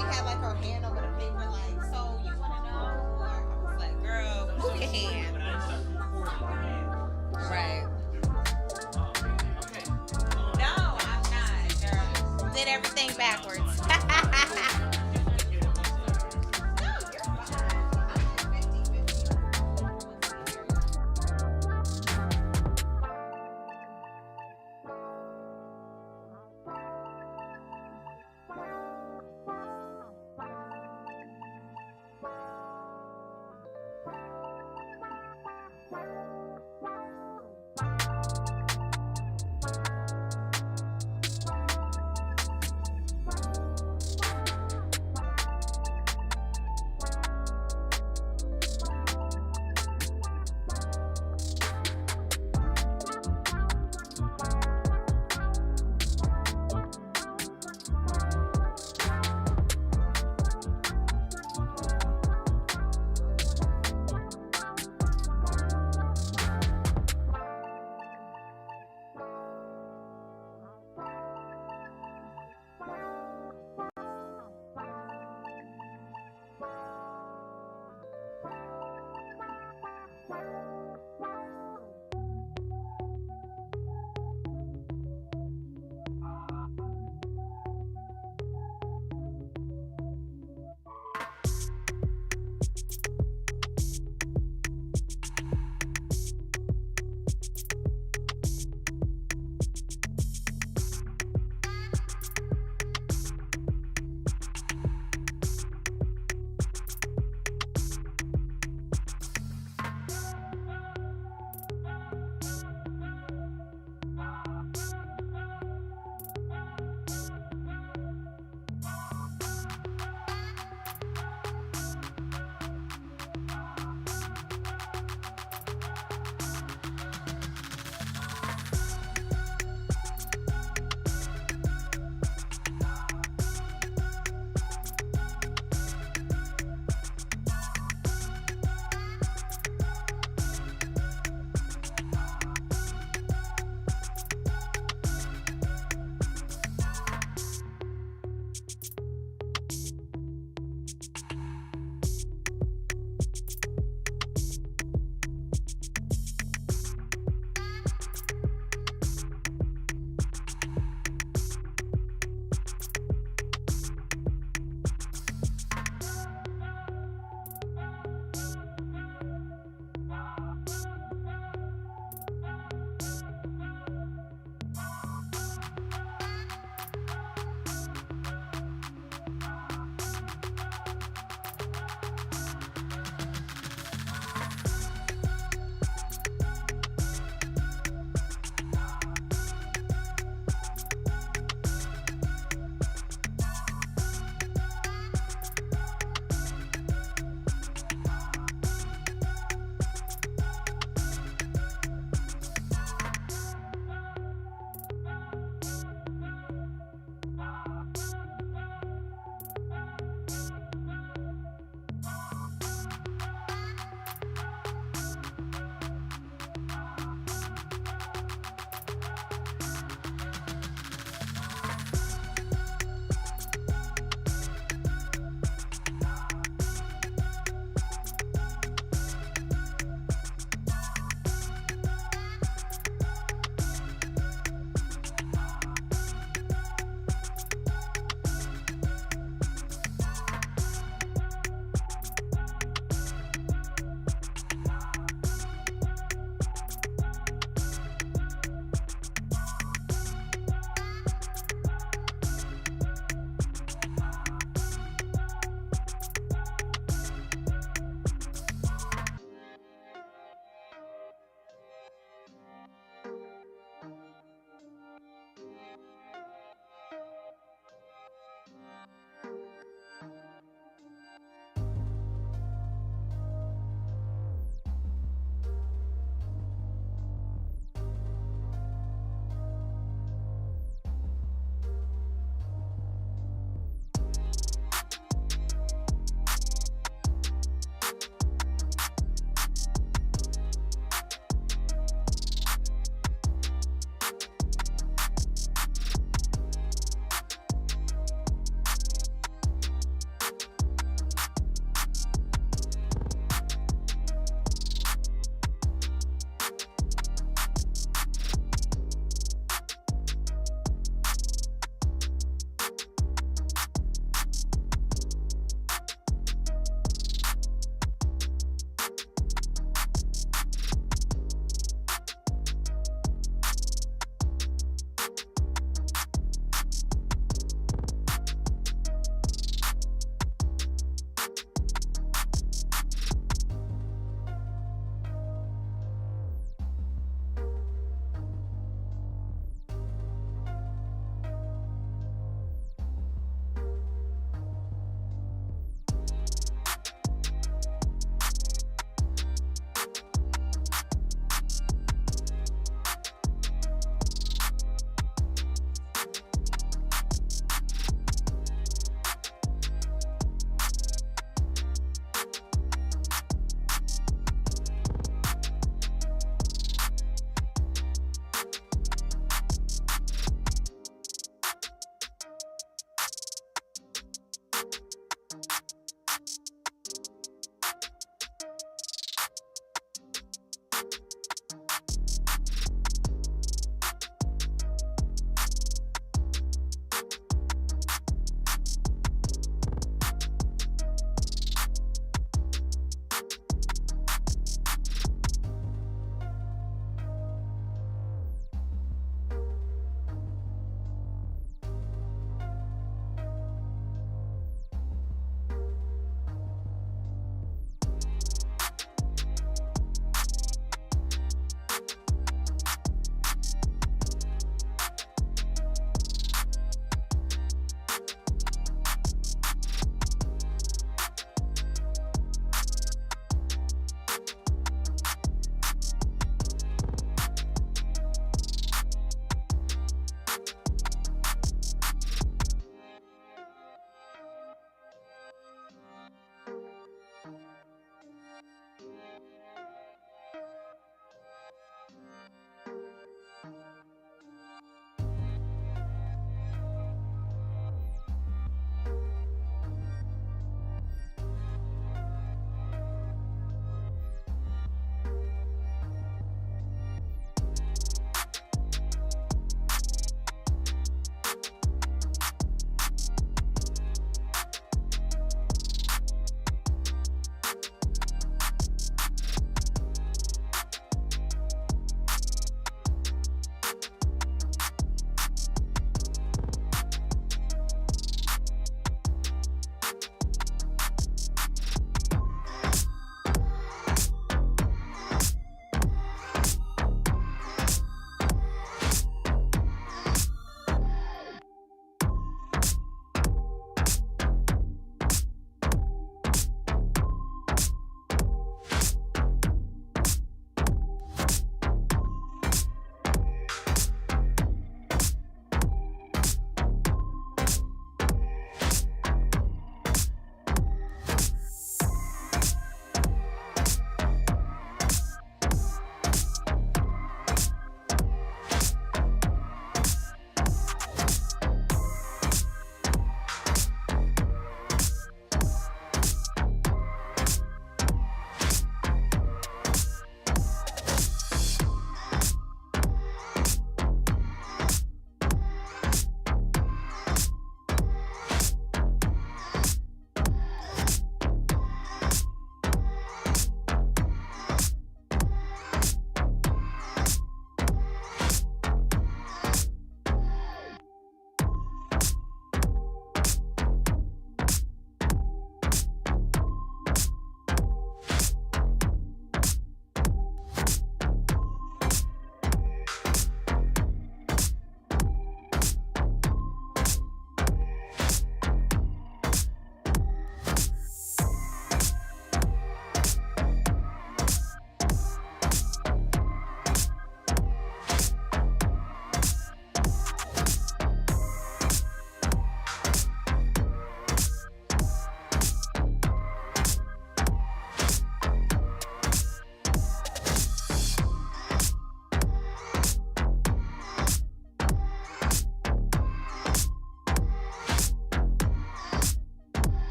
she had like her hand over the paper, like, so you want to know? Or I was like, girl, move your hand. But I didn't start recording the Right. Okay. No, I'm not, girl. Did everything backwards. No, you're fine. I'm like 50-50 on what's easier.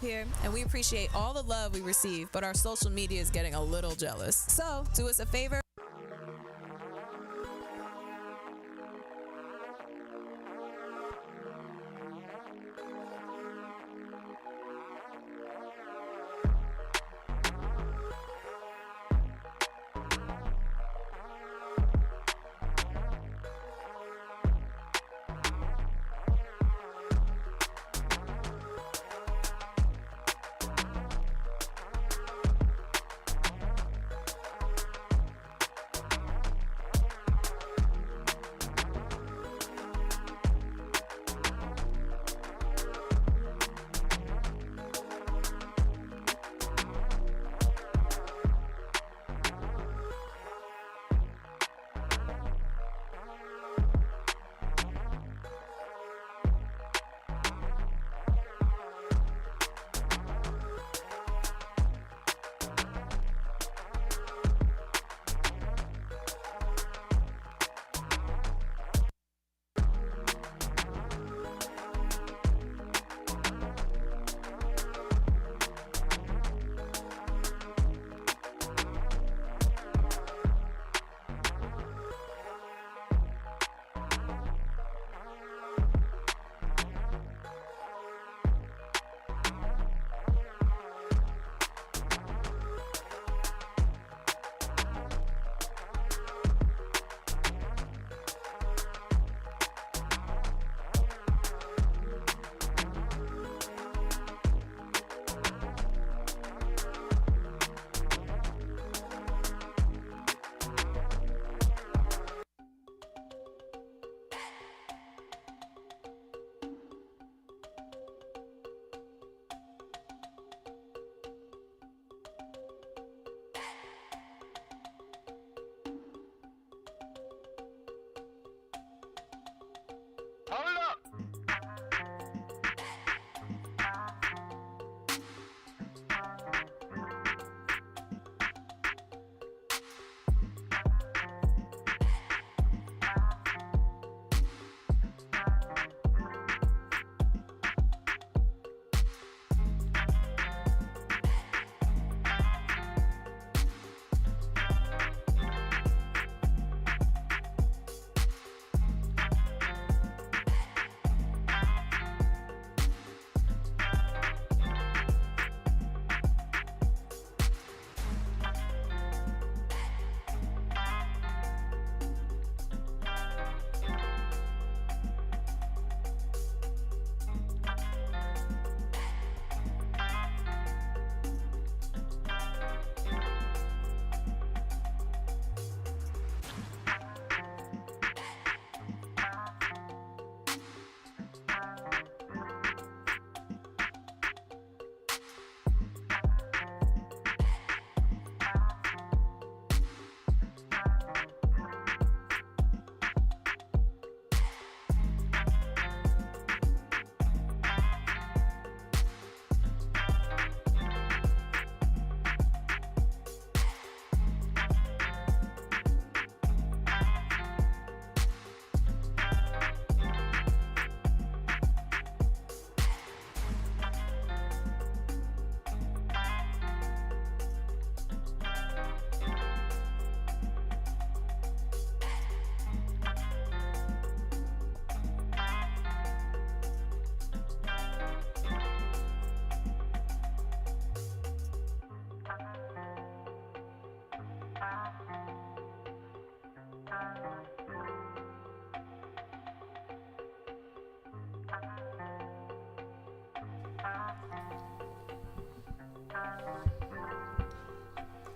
vibe here, and we appreciate all the love we receive, but our social media is getting a little jealous. So, do us a favor.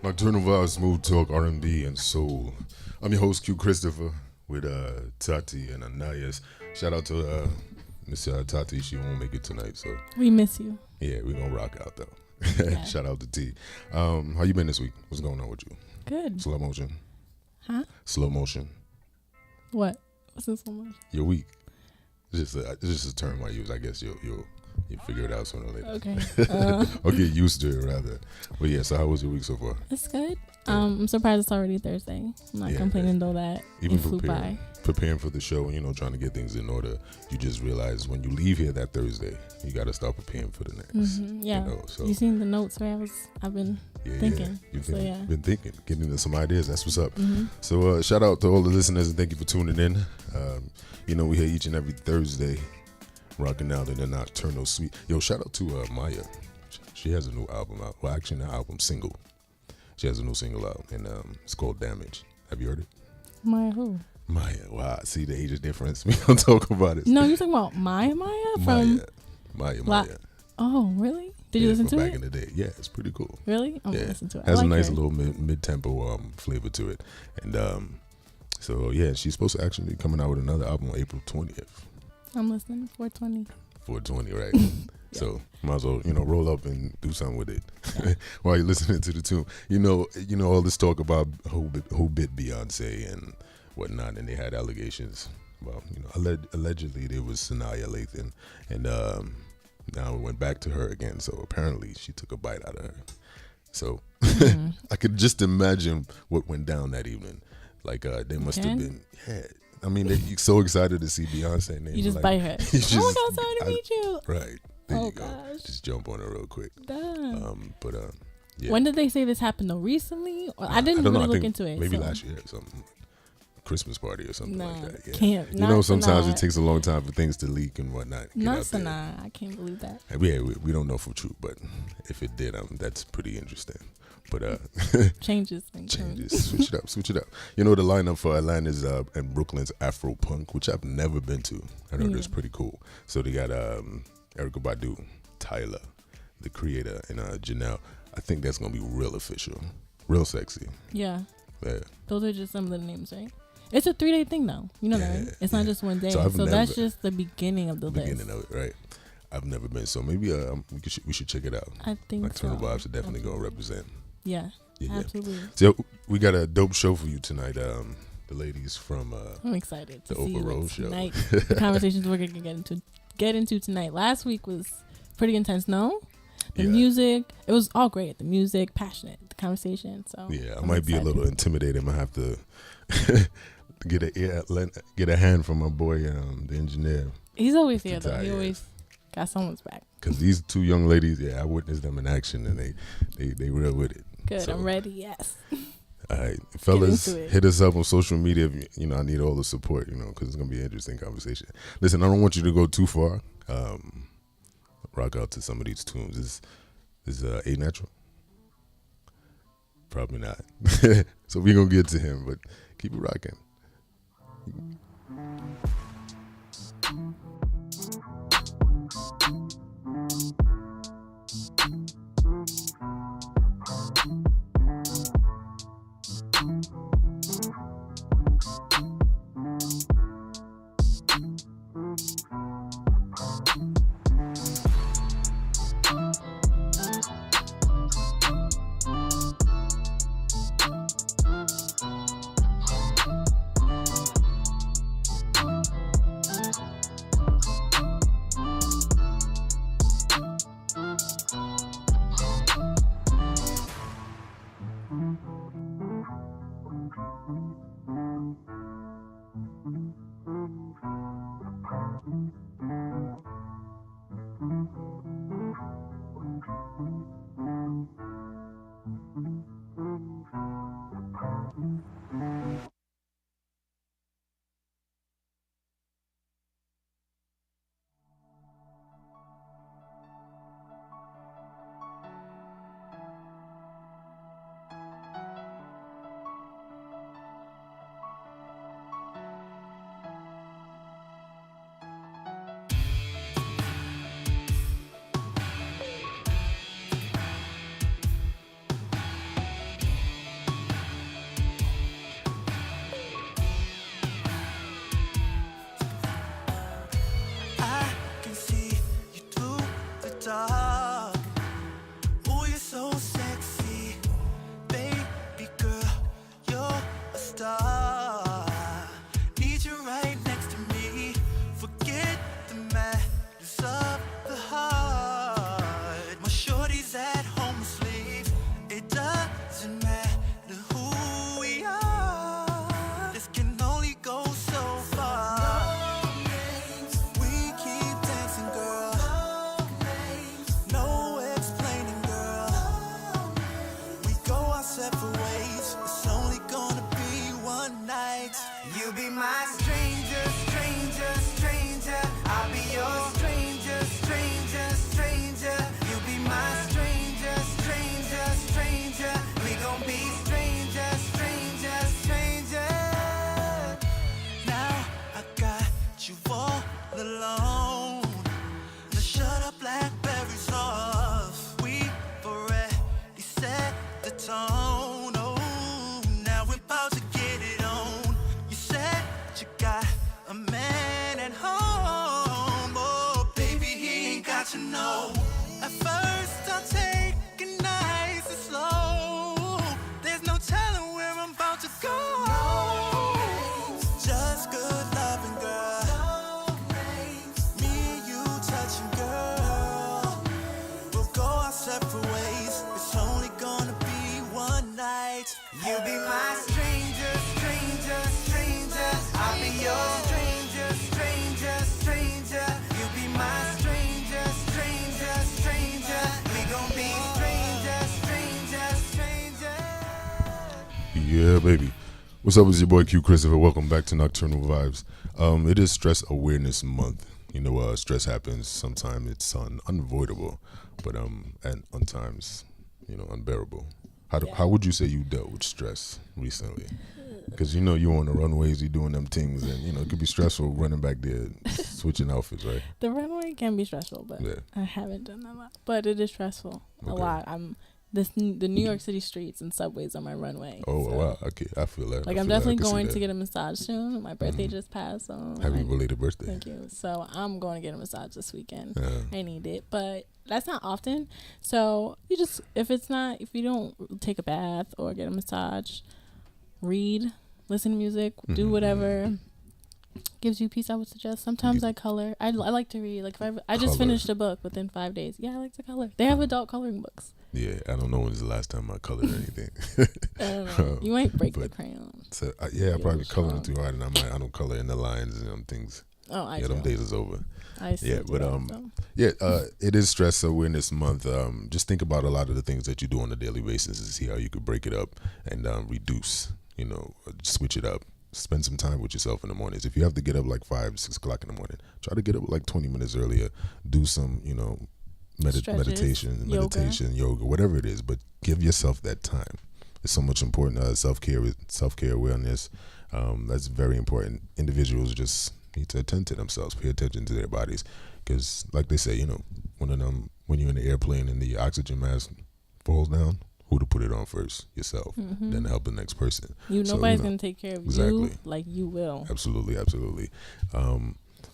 Nocturnal Vibes, Smooth Talk, R&B, and Soul. I'm your host, Q Christopher, with Tati and Anayas. Shout out to Miss Tati. She won't make it tonight, so we miss you. Yeah, we gonna rock out though. Yeah. Shout out to T. How you been this week? What's going on with you? Good. Slow motion. Huh? Slow motion. What? What's in slow motion? Your week. It's just a term I use. I guess your You figure it out sooner or later. Okay. Or get used to it rather. But yeah, so how was your week so far? It's good. I'm surprised it's already Thursday. I'm not complaining though that Even it flew by. preparing for the show, trying to get things in order, you just realize when you leave here that Thursday, you got to start preparing for the next. Yeah. So You seen the notes, right? I've been thinking. You've So, been thinking, getting into some ideas. That's what's up. Mm-hmm. So shout out to all the listeners and thank you for tuning in. We here each and every Thursday, rocking out in the nocturnal suite. Yo, shout out to Maya. She has a new album out. Well, actually, an album single. She has a new single out, and it's called Damage. Have you heard it? Maya who? Maya. Wow, see the age difference. We don't talk about it. No, you're talking about Maya from Maya. Oh, really? Did you listen to back it? in the day? Yeah, it's pretty cool. Really? I'm gonna listen to it. Has I like a nice her. little mid-tempo flavor to it, and so yeah, she's supposed to actually be coming out with another album on April 20th. I'm listening. 420. 420, right? So might as well, roll up and do something with it while you're listening to the tune. All this talk about who bit Beyonce and whatnot, and they had allegations. Well, allegedly there was Sanaya Lathan, and now it went back to her again. So apparently she took a bite out of her. So I could just imagine what went down that evening. Like they must have been. Yeah. I mean, you're so excited to see Beyonce, and You just bite her. Oh my God, sorry to meet you. Right. There Oh you go. gosh. Just jump on it real quick. Damn. Yeah. When did they say this happened though? Recently? Or I I didn't don't know. really I look think into it. maybe so. last year or something. Christmas party or something like that. Yeah. Can't. Not Sometimes Sanaa. it takes a long time for things to leak and whatnot. Not Sanaa. I can't believe that. Yeah, we don't know for true, but if it did, that's pretty interesting. But Changes. switch it up. The lineup for Atlanta's and Brooklyn's Afro Punk, which I've never been to. I heard it's pretty cool. So they got Erykah Badu, Tyler, the creator, and Janelle. I think that's gonna be real official, real sexy. Yeah. Yeah. Those are just some of the names, right? It's a 3-day thing though. You know that, right? It's not just one day. So So that's just the beginning of the list. Beginning of it, right? I've never been, so maybe we should check it out. I think Nocturnal so. Vibes are definitely gonna represent. Yeah. Absolutely. So we got a dope show for you tonight. The ladies from I'm excited to the see Oprah what Rose show. tonight. The conversations we're gonna get into tonight. Last week was pretty intense. No, the music, it was all great. The music, passionate. The conversation. So yeah, I I'm might be a excited. little intimidated. I might have to get a hand from my boy, the engineer. He's always here though. He Yeah. always got someone's back. Because these two young ladies, I witnessed them in action, and they real with it. Good. So, I'm ready. Yes. All right, fellas, into it. hit us up on social media. I need all the support, because it's gonna be an interesting conversation. Listen, I don't want you to go too far. Rock out to some of these tunes. Is A Natural? Probably not. So we're gonna get to him, but keep it rocking. I can see you through the dark. Ooh, you're so sexy, baby girl. You're a star. Need you right next to me. Forget the madness of the heart. Yeah, baby. What's up? It's your boy Q Christopher. Welcome back to Nocturnal Vibes. It is Stress Awareness Month. You know, stress happens. Sometimes it's unavoidable, but and sometimes, unbearable. How would you say you dealt with stress recently? Because you're on the runways, you're doing them things, and it could be stressful running back there, switching outfits, right? The runway can be stressful, but Yeah. I haven't done that a lot. But it is stressful a Okay. lot. The New York City streets and subways are my runway. Oh so. wow, okay, I feel that. Like, I'm definitely going to get a massage soon. My birthday just passed, so Happy belated birthday. thank you. So I'm going to get a massage this weekend. Yeah. I need it, but that's not often. So if you don't take a bath or get a massage, read, listen to music, do whatever gives you peace, I would suggest. Sometimes I color. I like to read. Like, if I just Color. finished a book within 5 days. Yeah, I like to color. They have adult coloring books. Yeah, I don't know when's the last time I colored anything. I don't know. You might break the But- crayons. So I probably strong. coloring too hard, and I don't color in the lines and things. Oh, I Them do. days is over. I still Yeah, do but that, so. it is Stress Awareness Month. Just think about a lot of the things that you do on a daily basis and see how you could break it up and reduce. Switch it up. Spend some time with yourself in the mornings. If you have to get up like 5, 6 o'clock in the morning, try to get up like 20 minutes earlier. Do some, Stretches, meditation, yoga, whatever it is. But give yourself that time. It's so much important. Self-care awareness. That's very important. Individuals just need to attend to themselves, pay attention to their bodies, because like they say, when you're in the airplane and the oxygen mask falls down, who to put it on first? Yourself. Then help the next person. Nobody's gonna take care of you Exactly. like you will. Absolutely.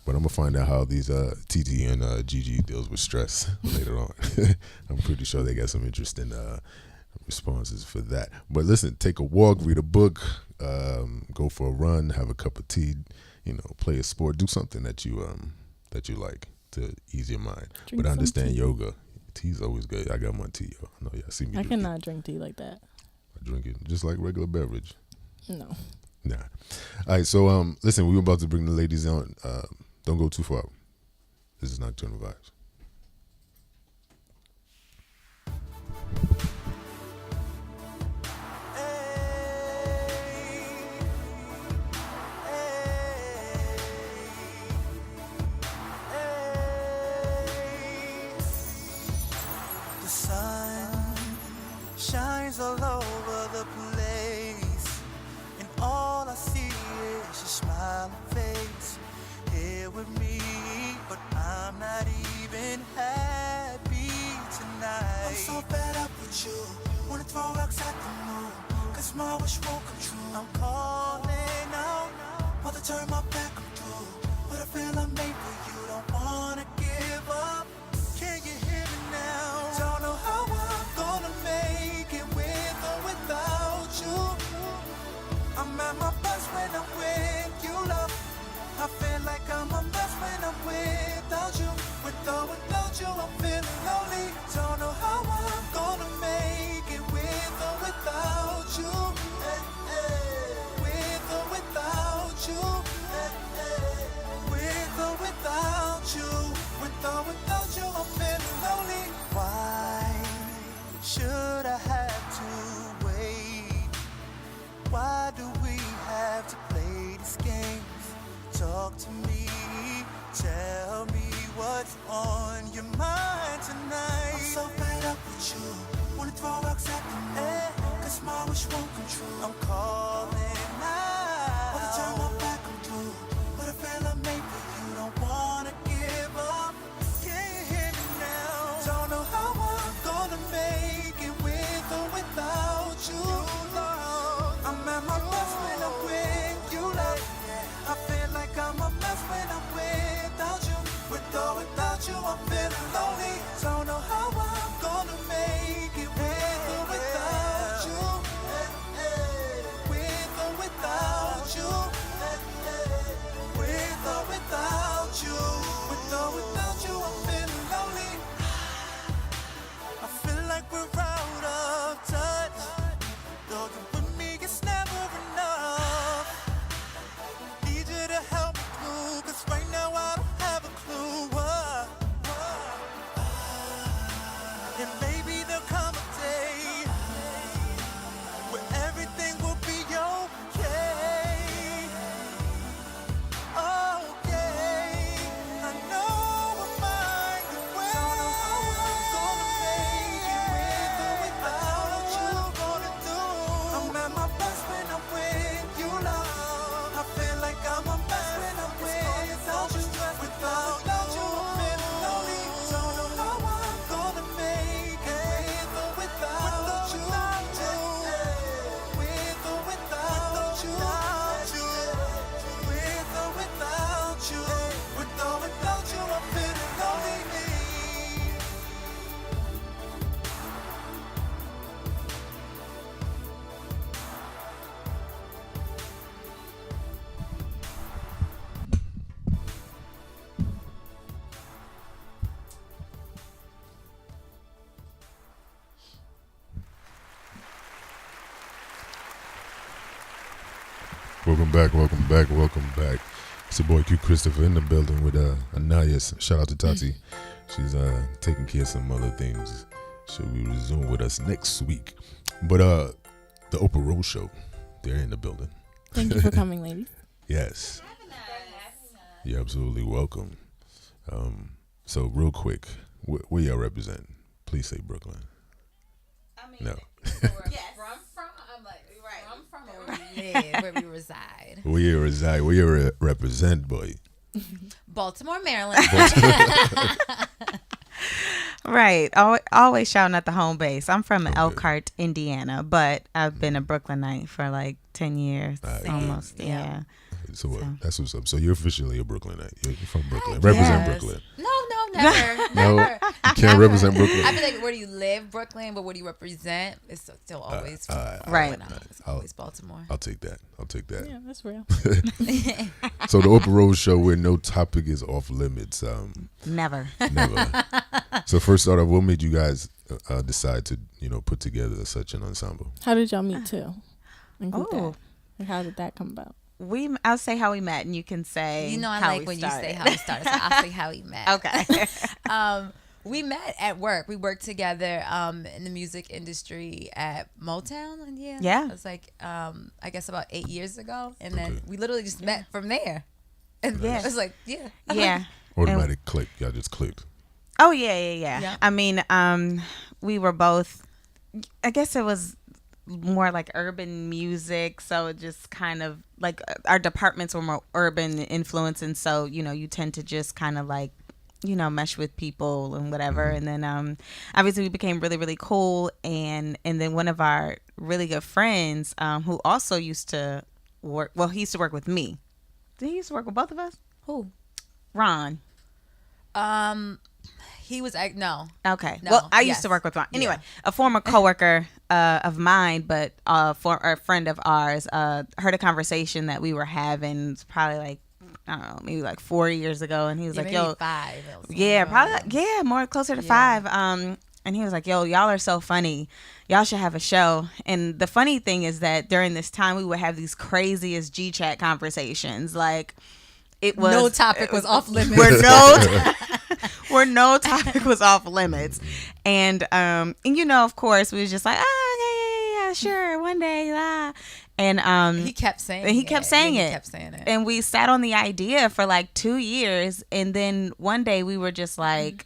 But I'm gonna find out how these TT and GG deals with stress later on. I'm pretty sure they got some interesting responses for that. But listen, take a walk, read a book, go for a run, have a cup of tea, play a sport, do something that you like to ease your mind. Drink but I some understand tea. yoga. Tea's always good. I got my tea, yo. I know y'all see me. I do cannot drink tea like that. I drink it just like regular beverage. No. Nah. All right, so listen, we're about to bring the ladies on. Don't go too far. This is Nocturnal Vibes. The sun shines all over the place, and all I see is your smiling face here with me. But I'm not even happy tonight. I'm so fed up with you, wanna throw rocks at the moon, 'cause my wish won't come true. I'm calling out, want to turn my back on through, but I feel I'm made for you, don't wanna give up. Can you hear me now? Don't know how I'm gonna make it with or without you. I'm at my best when I'm with you, love. I feel like I'm a mess when I'm without you. With or without you, I'm feeling lonely. Don't know how I'm gonna make it with or without you. With or without you. With or without you. With or without you, I'm feeling lonely. Why should I have to wait? Why do we have to play these games? Talk to me, tell me what's on your mind tonight. I'm so fed up with you, wanna throw rocks at the moon, 'cause my wish won't come true. I'm calling out, wanna turn my back on through, but I feel I'm made for you, don't wanna give up. Can you hear me now? Don't know how I'm gonna make it with or without you, love. I'm at my best when I'm with you, love. I feel like I'm a mess when I'm without you. With or without you, I'm feeling lonely. Don't know how I'm gonna make it with or without you. With or Welcome back. It's your boy Q Christopher in the building with Anais. Shout out to Tati. She's taking care of some other things. She'll be resume with us next week. But the Oprah Rose Show, they're in the building. Thank you for coming, ladies. Yes. You're absolutely welcome. So real quick, where y'all represent? Please say Brooklyn. I mean, No. yes. I'm like, Right. I'm from where we live, where we reside. Where you reside? Where you represent, boy? Baltimore, Maryland. Right. Always shouting at the home base. I'm from Elkhart, Indiana, but I've been a Brooklynite for like 10 years. Almost. Yeah. So that's what's up. So you're officially a Brooklynite. You're from Brooklyn. Represent Yes. Brooklyn. No, never. No, Never. you can't represent Brooklyn. I feel like where do you live, Brooklyn, but what do you represent? It's still always Right. It's always Baltimore. I'll take that. Yeah, that's real. So the Oprah Rose Show, where no topic is off limits. Never. Never. So first start off, what made you guys decide to put together such an ensemble? How did y'all meet too? And group Oh. that? Like, how did that come about? I'll say how we met, and you can say You know, I how like we when started. you say how we started. So I'll say how we met. Okay. We met at work. We worked together in the music industry at Motown. And Yeah. it was like, I guess about 8 years ago. And then we literally just met from there. And Yeah. it was like, yeah. Yeah. Automatic click. Y'all just clicked. Oh yeah. Yeah. I mean, we were both. I guess it was more like urban music, so it just kind of like our departments were more urban influence, and so you tend to just kind of like mesh with people and whatever. And then obviously we became really, really cool, and then one of our really good friends who also used to work. Well, he used to work with me. Did he used to work with both of us? Who? Ron. He was no. Okay. No, Well, I used yes. to work with Ron. Anyway, Yeah. a former coworker of mine, but for a friend of ours, heard a conversation that we were having. It's probably like, I don't know, maybe like 4 years ago, and he was like, maybe "Yo, 5. yeah, probably, yeah, more closer to 5." And he was like, "Yo, y'all are so funny. Y'all should have a show." And the funny thing is that during this time, we would have these craziest G-chat conversations, like. It was No topic was off limits. Where no topic was off limits, and of course, we was just like, yeah, sure, one day, and He kept saying he kept saying Yeah, it. He kept saying it. And we sat on the idea for like 2 years, and then one day we were just like,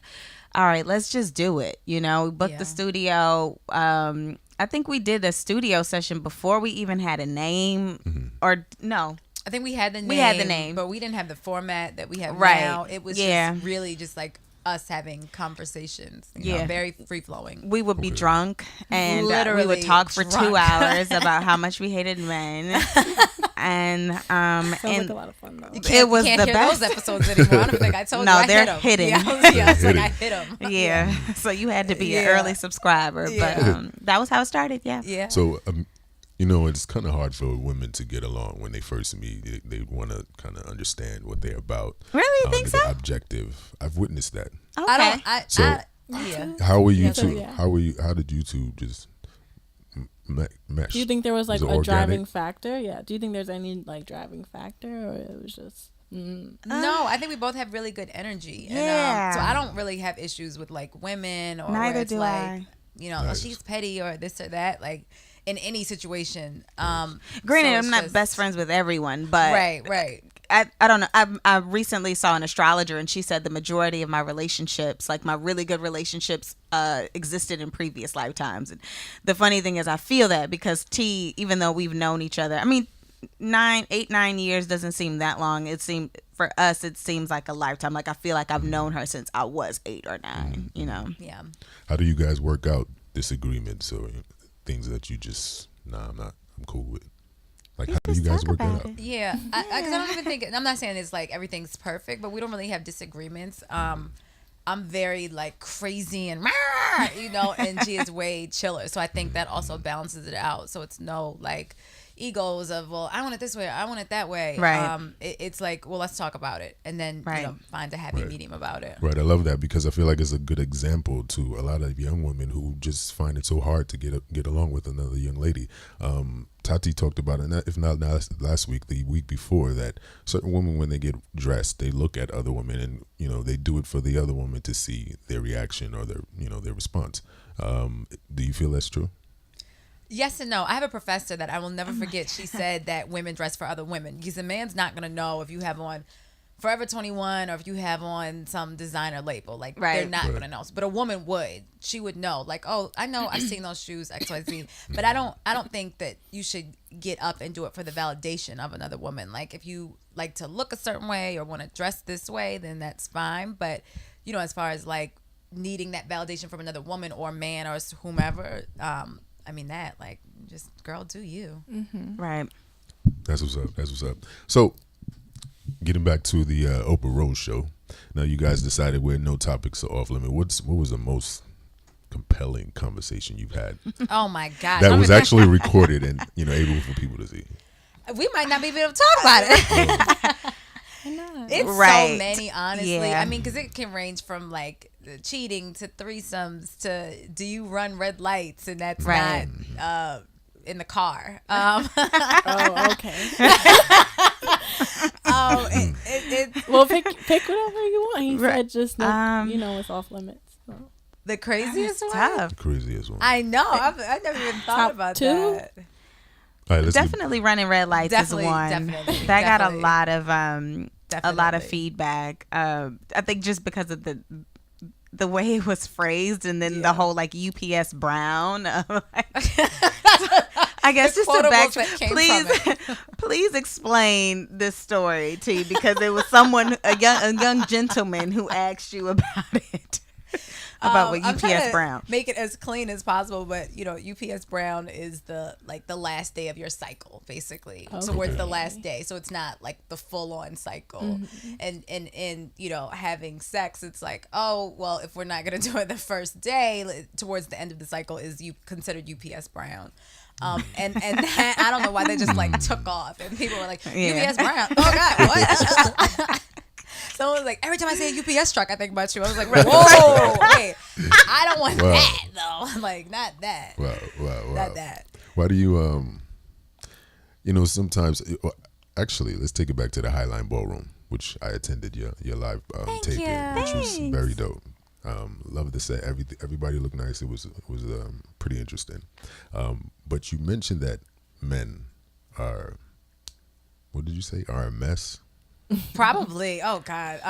all right, let's just do it. We booked the studio. I think we did a studio session before we even had a name, or no. I think we had the name. We had the name. but we didn't have the format that we have Right. now. It was just really just like us having conversations. Very free flowing. We would be drunk, and we Literally would talk for 2 drunk. hours about how much we hated men. And Sounds like and a lot of fun though. it was can't the hear best. those episodes anymore. I don't think I told No, you I they're hit 'em. hidden. Yeah, it's like I hit them. Yeah, so you had to be an Yeah. early subscriber, but that was how it started. Yeah. Yeah. So, it's kind of hard for women to get along when they first meet. They want to kind of understand what they're about. Really, you think they're so? Objective. I've witnessed that. Okay. I don't. So- yeah. How were you Yeah, so, two? yeah. How did you two just mesh? Do you think there was like Was a it organic? driving factor? Yeah. Do you think there's any like driving factor, or it was just? No, I think we both have really good energy. And, Yeah. so I don't really have issues with like women or where Neither it's do like, I. oh, Nice. she's petty or this or that. Like in any situation. Granted, so I'm it's not just- best friends with everyone, but Right. I don't know. I recently saw an astrologer, and she said the majority of my relationships, like my really good relationships, existed in previous lifetimes. And the funny thing is, I feel that because even though we've known each other, I mean, 9 years doesn't seem that long. For us, it seems like a lifetime. Like I feel like I've known her since I was 8 or 9. Yeah. How do you guys work out disagreements or things that you just I'm cool with? Like, how do you guys work that out? Yeah, because I don't even think. I'm not saying it's like everything's perfect, but we don't really have disagreements. I'm very like crazy and and she is way chiller. So I think that also balances it out. So it's no like, egos of, well, I want it this way, I want it that way. Right. It's like, well, let's talk about it, and then Right. find a happy Right. medium about it. Right, I love that because I feel like it's a good example to a lot of young women who just find it so hard to get along with another young lady. Tati talked about it, if not last week, the week before, that certain women, when they get dressed, they look at other women and they do it for the other woman to see their reaction or their response. Do you feel that's true? Yes and no. I have a professor that I will never forget. She said that women dress for other women because a man's not gonna know if you have on Forever 21 or if you have on some designer label. Like, Right. they're not Right. gonna know. But a woman would. She would know. Like, oh, I know I've seen those shoes, XYZ. But I don't think that you should get up and do it for the validation of another woman. Like, if you like to look a certain way or want to dress this way, then that's fine. But as far as like needing that validation from another woman or man or whomever, just girl, do you. Right. That's what's up. So, getting back to the Oprah Rose show. Now, you guys decided where no topics are off limit. What was the most compelling conversation you've had Oh my God. that was actually recorded and able for people to see? We might not be able to talk about it. It's Right. so many, honestly. Yeah. I mean, because it can range from like cheating to threesomes to do you run red lights and that's Right. not in the car. Oh, okay. Well, pick whatever you want. He said just no, it's off limits. So. The craziest one. Tough. Craziest one. I know. I never even thought Top about two? that. All right, let's get- Definitely running red lights Definitely, is one. definitely, that got definitely. a lot of a lot of Definitely. feedback. I think just because of the way it was phrased, and then the whole like UPS Brown. I guess just to quotables that came from please explain this story to you, because it was a young gentleman who asked you about it. About what I'm trying UPS to Brown. make it as clean as possible, but UPS Brown is the last day of your cycle, basically. Okay. Towards the last day, so it's not like the full on cycle. And having sex, it's like, oh well, if we're not gonna do it the first day, towards the end of the cycle is you considered UPS Brown. And that, I don't know why they just like took off and people were like, Yeah. UPS Brown. Oh God, what? Someone was like, every time I say a UPS truck, I think about you. I was like, whoa, wait, I don't want Wow. that though. Like, not that. Wow. Not that. Why do you, sometimes, actually, let's take it back to the Highline Ballroom, which I attended your live taping, which was very dope. Love the set. Everybody looked nice. It was pretty interesting. But you mentioned that men are, what did you say? Are a mess. Probably. Oh God.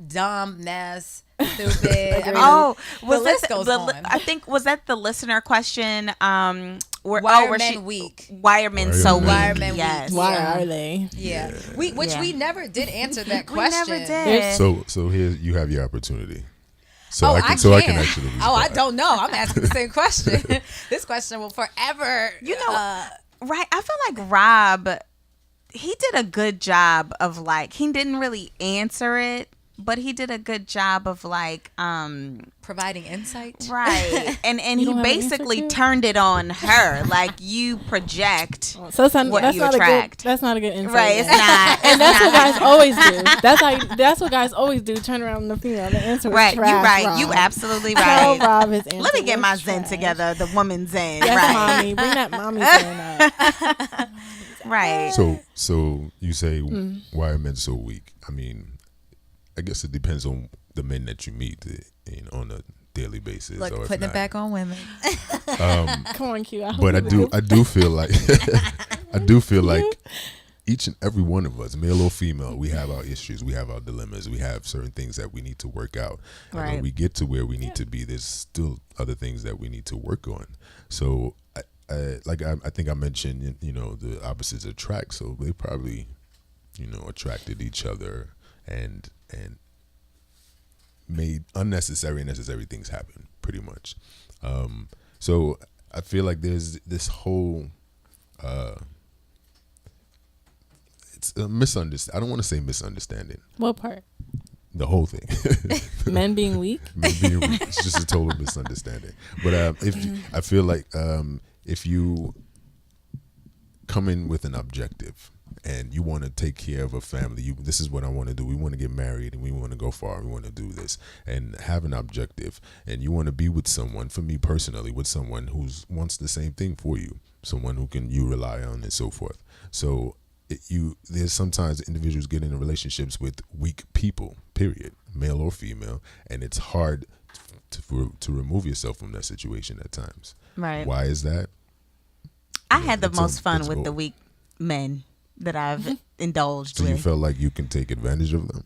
Dumb, mess, stupid. Was list that goes on. I think, was that the listener question? Why are men weak? Why are men so weak? Why are men Yes. weak? Why Yeah. are they? Yeah. We never did answer that We question. never did. So here you have your opportunity. So Oh, I can actually. Oh, I respond. don't know. I'm asking the same question. This question will forever. Right. I feel like Rob, he did a good job of like, he didn't really answer it, but he did a good job of like, providing insight. right. And You he don't have an basically answer to? turned it on her. Like, you project. So that's What that's you not attract. that's not a good insight. Right. It's then. not. And that's what guys always do. That's what guys always do. Turn around on the female. The answer was Right. trash, You right. Rob. You absolutely Tell right. Rob his answer Let me get was my zen trash. together. The woman's zen. Yes, right. mommy. Bring that mommy zen up. Right. So you say, why are men so weak? I mean, I guess it depends on the men that you meet on a daily basis. Look, or if putting it not. back on women. Come on, Q. But I do feel like each and every one of us, male or female, we have our issues, we have our dilemmas, we have certain things that we need to work out. And when Right. we get to where we need to be, there's still other things that we need to work on. So I think I mentioned, the opposites attract. So they probably, attracted each other and made unnecessary and necessary things happen, pretty much. So I feel like there's this whole it's a misunderstanding. I don't want to say misunderstanding. What part? The whole thing. Men being weak? It's just a total misunderstanding. But I feel like if you come in with an objective and you want to take care of a family, this is what I want to do. We want to get married and we want to go far. We want to do this and have an objective. And you want to be with someone, for me personally, with someone who's wants the same thing for you, someone who can you rely on and so forth. So there's sometimes individuals get into relationships with weak people, period, male or female, and it's hard to remove yourself from that situation at times. Right. Why is that? I had the most fun it's with the gold. weak men that I've indulged So with. you felt like you can take advantage of them?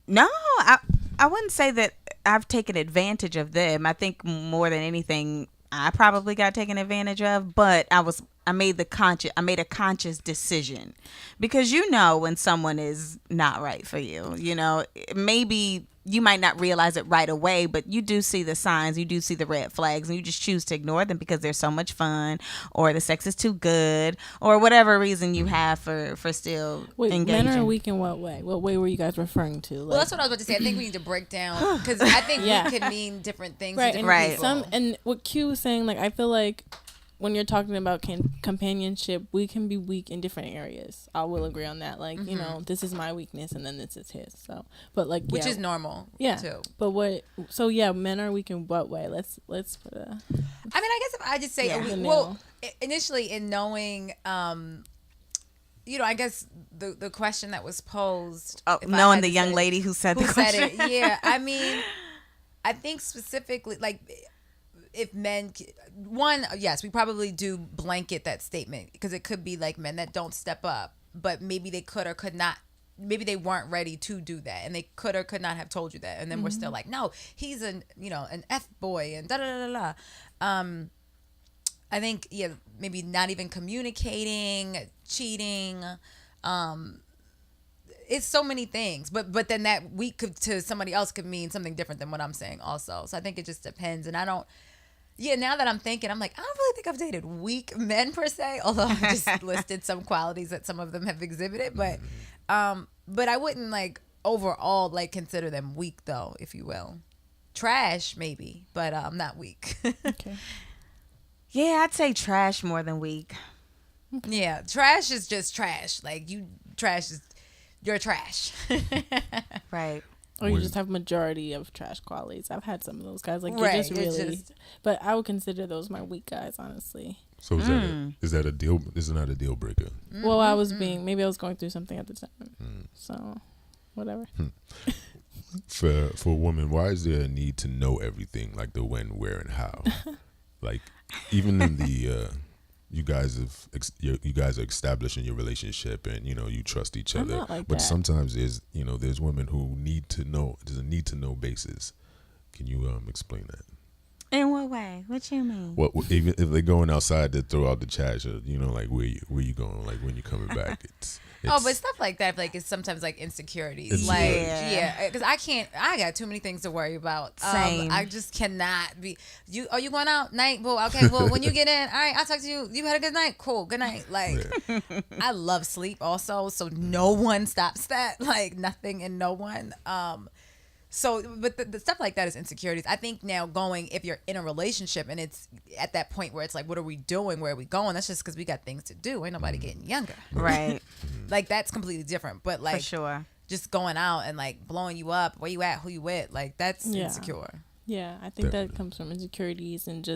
No, I wouldn't say that I've taken advantage of them. I think more than anything, I probably got taken advantage of, but I made a conscious decision, because when someone is not right for you, maybe you might not realize it right away, but you do see the signs, you do see the red flags, and you just choose to ignore them because they're so much fun, or the sex is too good, or whatever reason you have for still engaging. Men are weak in what way? What way were you guys referring to? Like, Well, that's what I was about to say. I think we need to break down, because I think Yeah. we could mean different things right, to and different people. and what Q was saying, like, I feel like when you're talking about companionship, we can be weak in different areas. I will agree on that. Like, this is my weakness, and then this is his. So, but like, Which is normal, yeah. too. But men are weak in what way? Let's put a. I mean, I guess if I just say, initially in knowing, I guess the question that was posed. Knowing the young lady who said the question. Said it, yeah. I mean, I think specifically, like, if men, yes, we probably do blanket that statement, because it could be like men that don't step up, but maybe they could or could not. Maybe they weren't ready to do that, and they could or could not have told you that, and then we're still like, no, he's an F boy and da da da da. I think maybe not even communicating, cheating. It's so many things, but then that weak to somebody else could mean something different than what I'm saying also. So I think it just depends, and I don't. Yeah, now that I'm thinking, I'm like, I don't really think I've dated weak men per se, although I just listed some qualities that some of them have exhibited, but I wouldn't like overall like consider them weak though, if you will. Trash maybe, but not weak. Okay. Yeah, I'd say trash more than weak. Yeah, trash is just trash. Like you're trash. Right. Or you just have majority of trash qualities. I've had some of those guys. Like, you're Right, just it's really. just- But I would consider those my weak guys, honestly. So is that a deal? Is it not a deal breaker? Well, I was maybe I was going through something at the time. So, whatever. For a woman, why is there a need to know everything, like the when, where, and how? Like, even in the you guys are establishing your relationship, and you trust each I'm other. not like but that. sometimes there's women who need to know. There's a need to know basis. Can you explain that? In what way? What you mean? What even if they're going outside to throw out the trash, or like where you going, like when you're coming back? It's But stuff like that, like, it's sometimes like insecurities. Like, because I got too many things to worry about. Same. I just cannot be. You going out night? Well, okay. Well, when you get in, all right, I'll talk to you. You had a good night? Cool. Good night. Like, I love sleep also, so no one stops that. Like, nothing and no one. So, but the stuff like that is insecurities. I think now if you're in a relationship and it's at that point where it's like, what are we doing? Where are we going? That's just because we got things to do. Ain't nobody getting younger. Right. Like, that's completely different. But like, For sure. just going out and like blowing you up, where you at, who you with, like, that's insecure. Yeah, I think that comes from insecurities and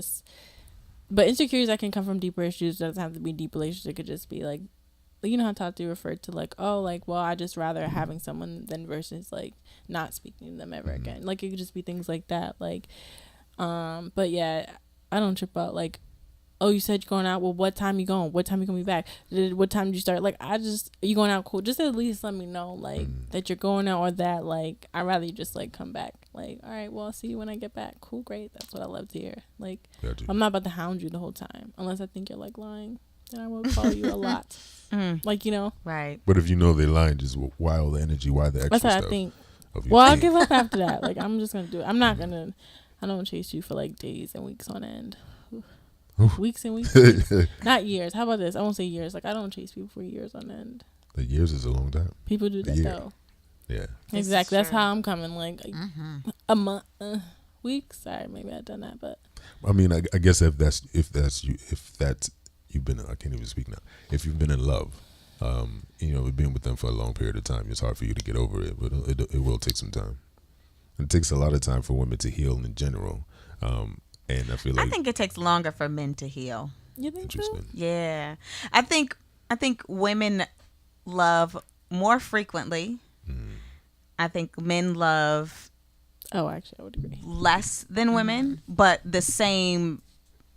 but insecurities that can come from deeper issues. Doesn't have to be deep relationships. It could just be like, how Tati referred to, like, oh, like, well, I just rather having someone than versus like not speaking to them ever again. Like, it could just be things like that. Like, but yeah, I don't trip out like, oh, you said you're going out. Well, what time you going? What time you gonna be back? What time did you start? Like, you going out? Cool. Just at least let me know, like, that you're going out, or that, like, I'd rather you just like come back. Like, all right, well, I'll see you when I get back. Cool, great. That's what I love to hear. Like, Gotcha. I'm not about to hound you the whole time unless I think you're like lying. Then I will call you a lot. Like, Right. But if you know they're lying, just why all the energy? Why the extra that's what stuff? I think. of your Well, I'll team? give up after that. Like, I'm just gonna do it. I'm not gonna. I don't chase you for like days and weeks on end. Weeks and weeks. Not years. How about this? I won't say years. Like, I don't chase people for years on end. The years is a long time. People do that Yeah. though. Yeah. Exactly. That's true. how I'm coming. Like a month, weeks. Sorry, maybe I've done that, but I mean, I guess if that's you've been, I can't even speak now. If you've been in love, you know, being with them for a long period of time, it's hard for you to get over it, but it will take some time. It takes a lot of time for women to heal in general. And I feel like I think it takes longer for men to heal. You think so? interesting. Yeah. I think women love more frequently. I think men love Oh, actually, I would agree. less than women, but the same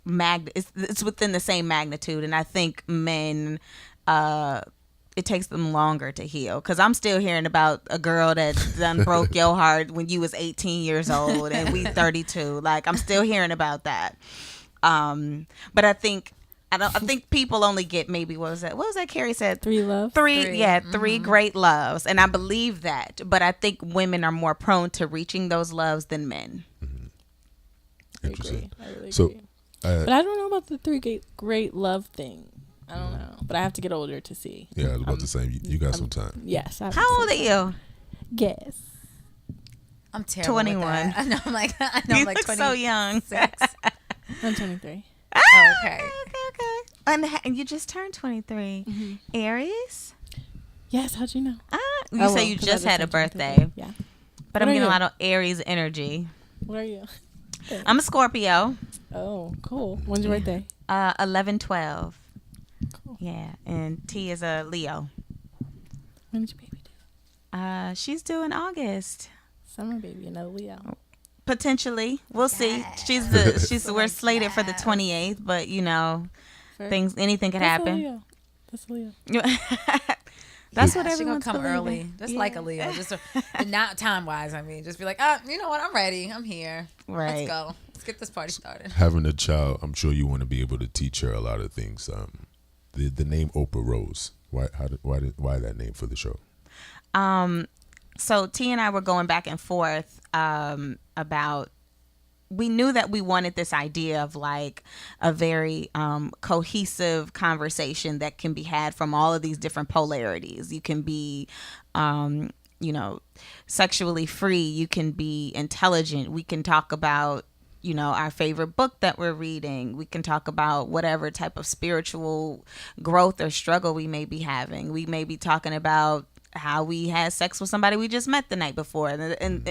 it's within the same magnitude. And I think men, it takes them longer to heal, because I'm still hearing about a girl that done broke your heart when you was 18 years old and we 32. Like, I'm still hearing about that. But I think people only get maybe, what was that Carrie said? 3 love. Three great loves, and I believe that. But I think women are more prone to reaching those loves than men. Interesting. I really So, agree. But I don't know about the 3 great love thing. I don't know. But I have to get older to see. yeah, I was about to say, you got some time. Yes. How old are you? Guess. I'm terrible 21. with that. I know. I'm like You like look 26. so young. I'm 23. Oh, okay. Okay. And you just turned 23. Mm-hmm. Aries? Yes. How'd you know? You Oh, say well, you 'cause I just had a turned 23. birthday, Yeah. but What I'm are getting a you? lot of Aries energy. What are you? I'm a Scorpio. Oh, cool. When's your birthday? 11/12. Cool. Yeah, and T is a Leo. When did your baby do? She's due in August. Summer baby, another Leo. Potentially, we'll see. We're slated for the 28th, but you know, anything could happen. That's a Leo. That's what She gonna everyone's come believing. early, just Yeah. like a Leo. Just not time wise. I mean, just be like, you know what? I'm ready. I'm here. Right. Let's go. Let's get this party started. Having a child, I'm sure you want to be able to teach her a lot of things. The name Oprah Rose. Why that name for the show? So T and I were going back and forth about, we knew that we wanted this idea of like a very cohesive conversation that can be had from all of these different polarities. You can be, sexually free. You can be intelligent. We can talk about, our favorite book that we're reading. We can talk about whatever type of spiritual growth or struggle we may be having. We may be talking about how we had sex with somebody we just met the night before, and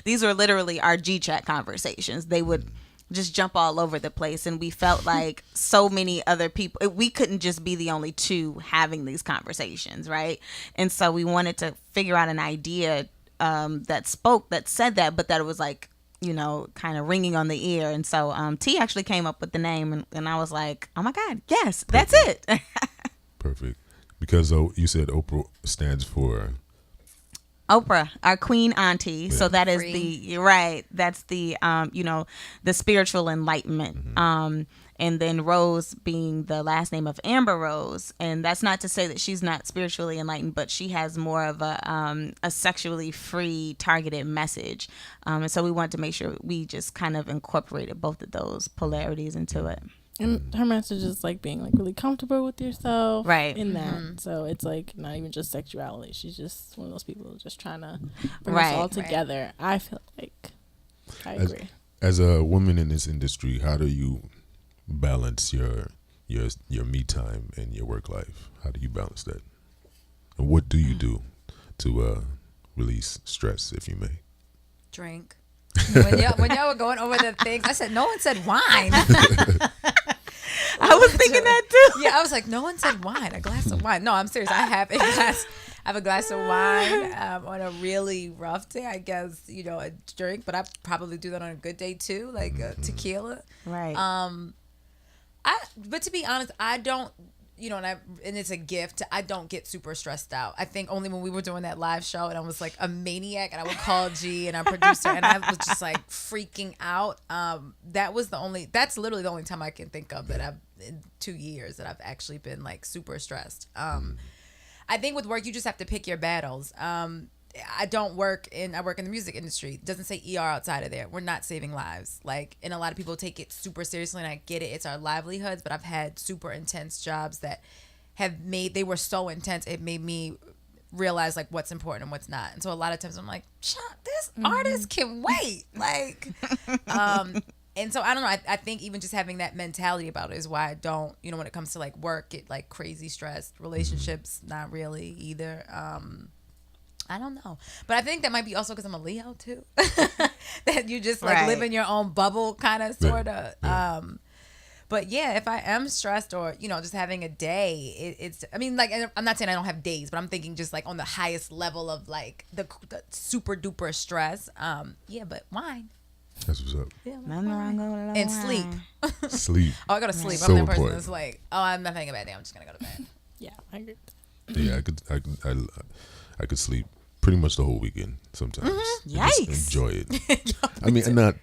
these are literally our G-chat conversations. They would just jump all over the place, and we felt like so many other people, we couldn't just be the only two having these conversations, right? And so we wanted to figure out an idea that said that, but that it was like, kind of ringing on the ear. And so T actually came up with the name, and I was like, oh my God, yes, that's it. Perfect. Because you said Oprah stands for Oprah, our queen auntie. Yeah. So that is Free. that's the the spiritual enlightenment. And then Rose being the last name of Amber Rose. And that's not to say that she's not spiritually enlightened, but she has more of a sexually free targeted message. And so we wanted to make sure we just kind of incorporated both of those polarities into it. And her message is like being like really comfortable with yourself, Right. In that, so it's like not even just sexuality. She's just one of those people just trying to bring Right. us all together. I feel like I agree. As a woman in this industry, how do you balance your me time and your work life? How do you balance that? And what do you do to release stress, if you may? Drink. When y'all were going over the things, I said no one said wine. I was thinking that too. Yeah, I was like, no one said wine. A glass of wine. No, I'm serious. I have a glass of wine on a really rough day. I guess a drink, but I probably do that on a good day too, like tequila. Right. But to be honest, I don't. And it's a gift. I don't get super stressed out. I think only when we were doing that live show and I was like a maniac and I would call G and our producer and I was just like freaking out. That's literally the only time I can think of that in 2 years that I've actually been like super stressed. I think with work, you just have to pick your battles. I work in the music industry. It doesn't say ER outside of there. We're not saving lives. And a lot of people take it super seriously, and I get it. It's our livelihoods, but I've had super intense jobs that they were so intense, it made me realize like what's important and what's not. And so a lot of times I'm like, this artist can wait. And so I don't know. I think even just having that mentality about it is why I don't, when it comes to like work, get like crazy stressed. Relationships, not really either. I don't know. But I think that might be also because I'm a Leo too. That you just like live in your own bubble kind of sort of. Yeah. But yeah, if I am stressed or, just having a day, it's, I mean, like, I'm not saying I don't have days, but I'm thinking just like on the highest level of like the super duper stress. Yeah, but wine. That's what's up. Yeah, Nothing wrong with and sleep. Sleep. Oh, I go to sleep. So I'm that person important. that's like, oh, I'm not having a bad day. I'm just going to go to bed. Yeah, I agree. Yeah, I could sleep pretty much the whole weekend sometimes. Mm-hmm. And just Yikes. enjoy it. I mean, not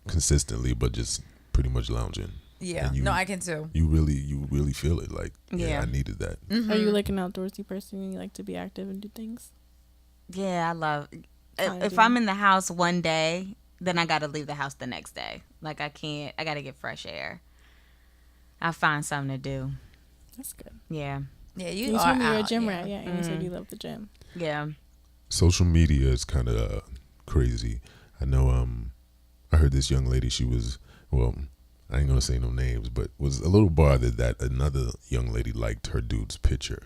consistently, but just pretty much lounging. Yeah. And No, I can too. You really feel it. Like, Yeah. I needed that. Are you like an outdoorsy person and you like to be active and do things? Yeah, I love. If do. I'm in the house one day, then I got to leave the house the next day. Like I got to get fresh air. I'll find something to do. That's good. Yeah. Yeah, You you are told me you're a out, gym yeah. rat, yeah, and you said you love the gym. Yeah. Social media is kind of crazy. I know. I heard this young lady. She was, well, I ain't gonna say no names, but was a little bothered that another young lady liked her dude's picture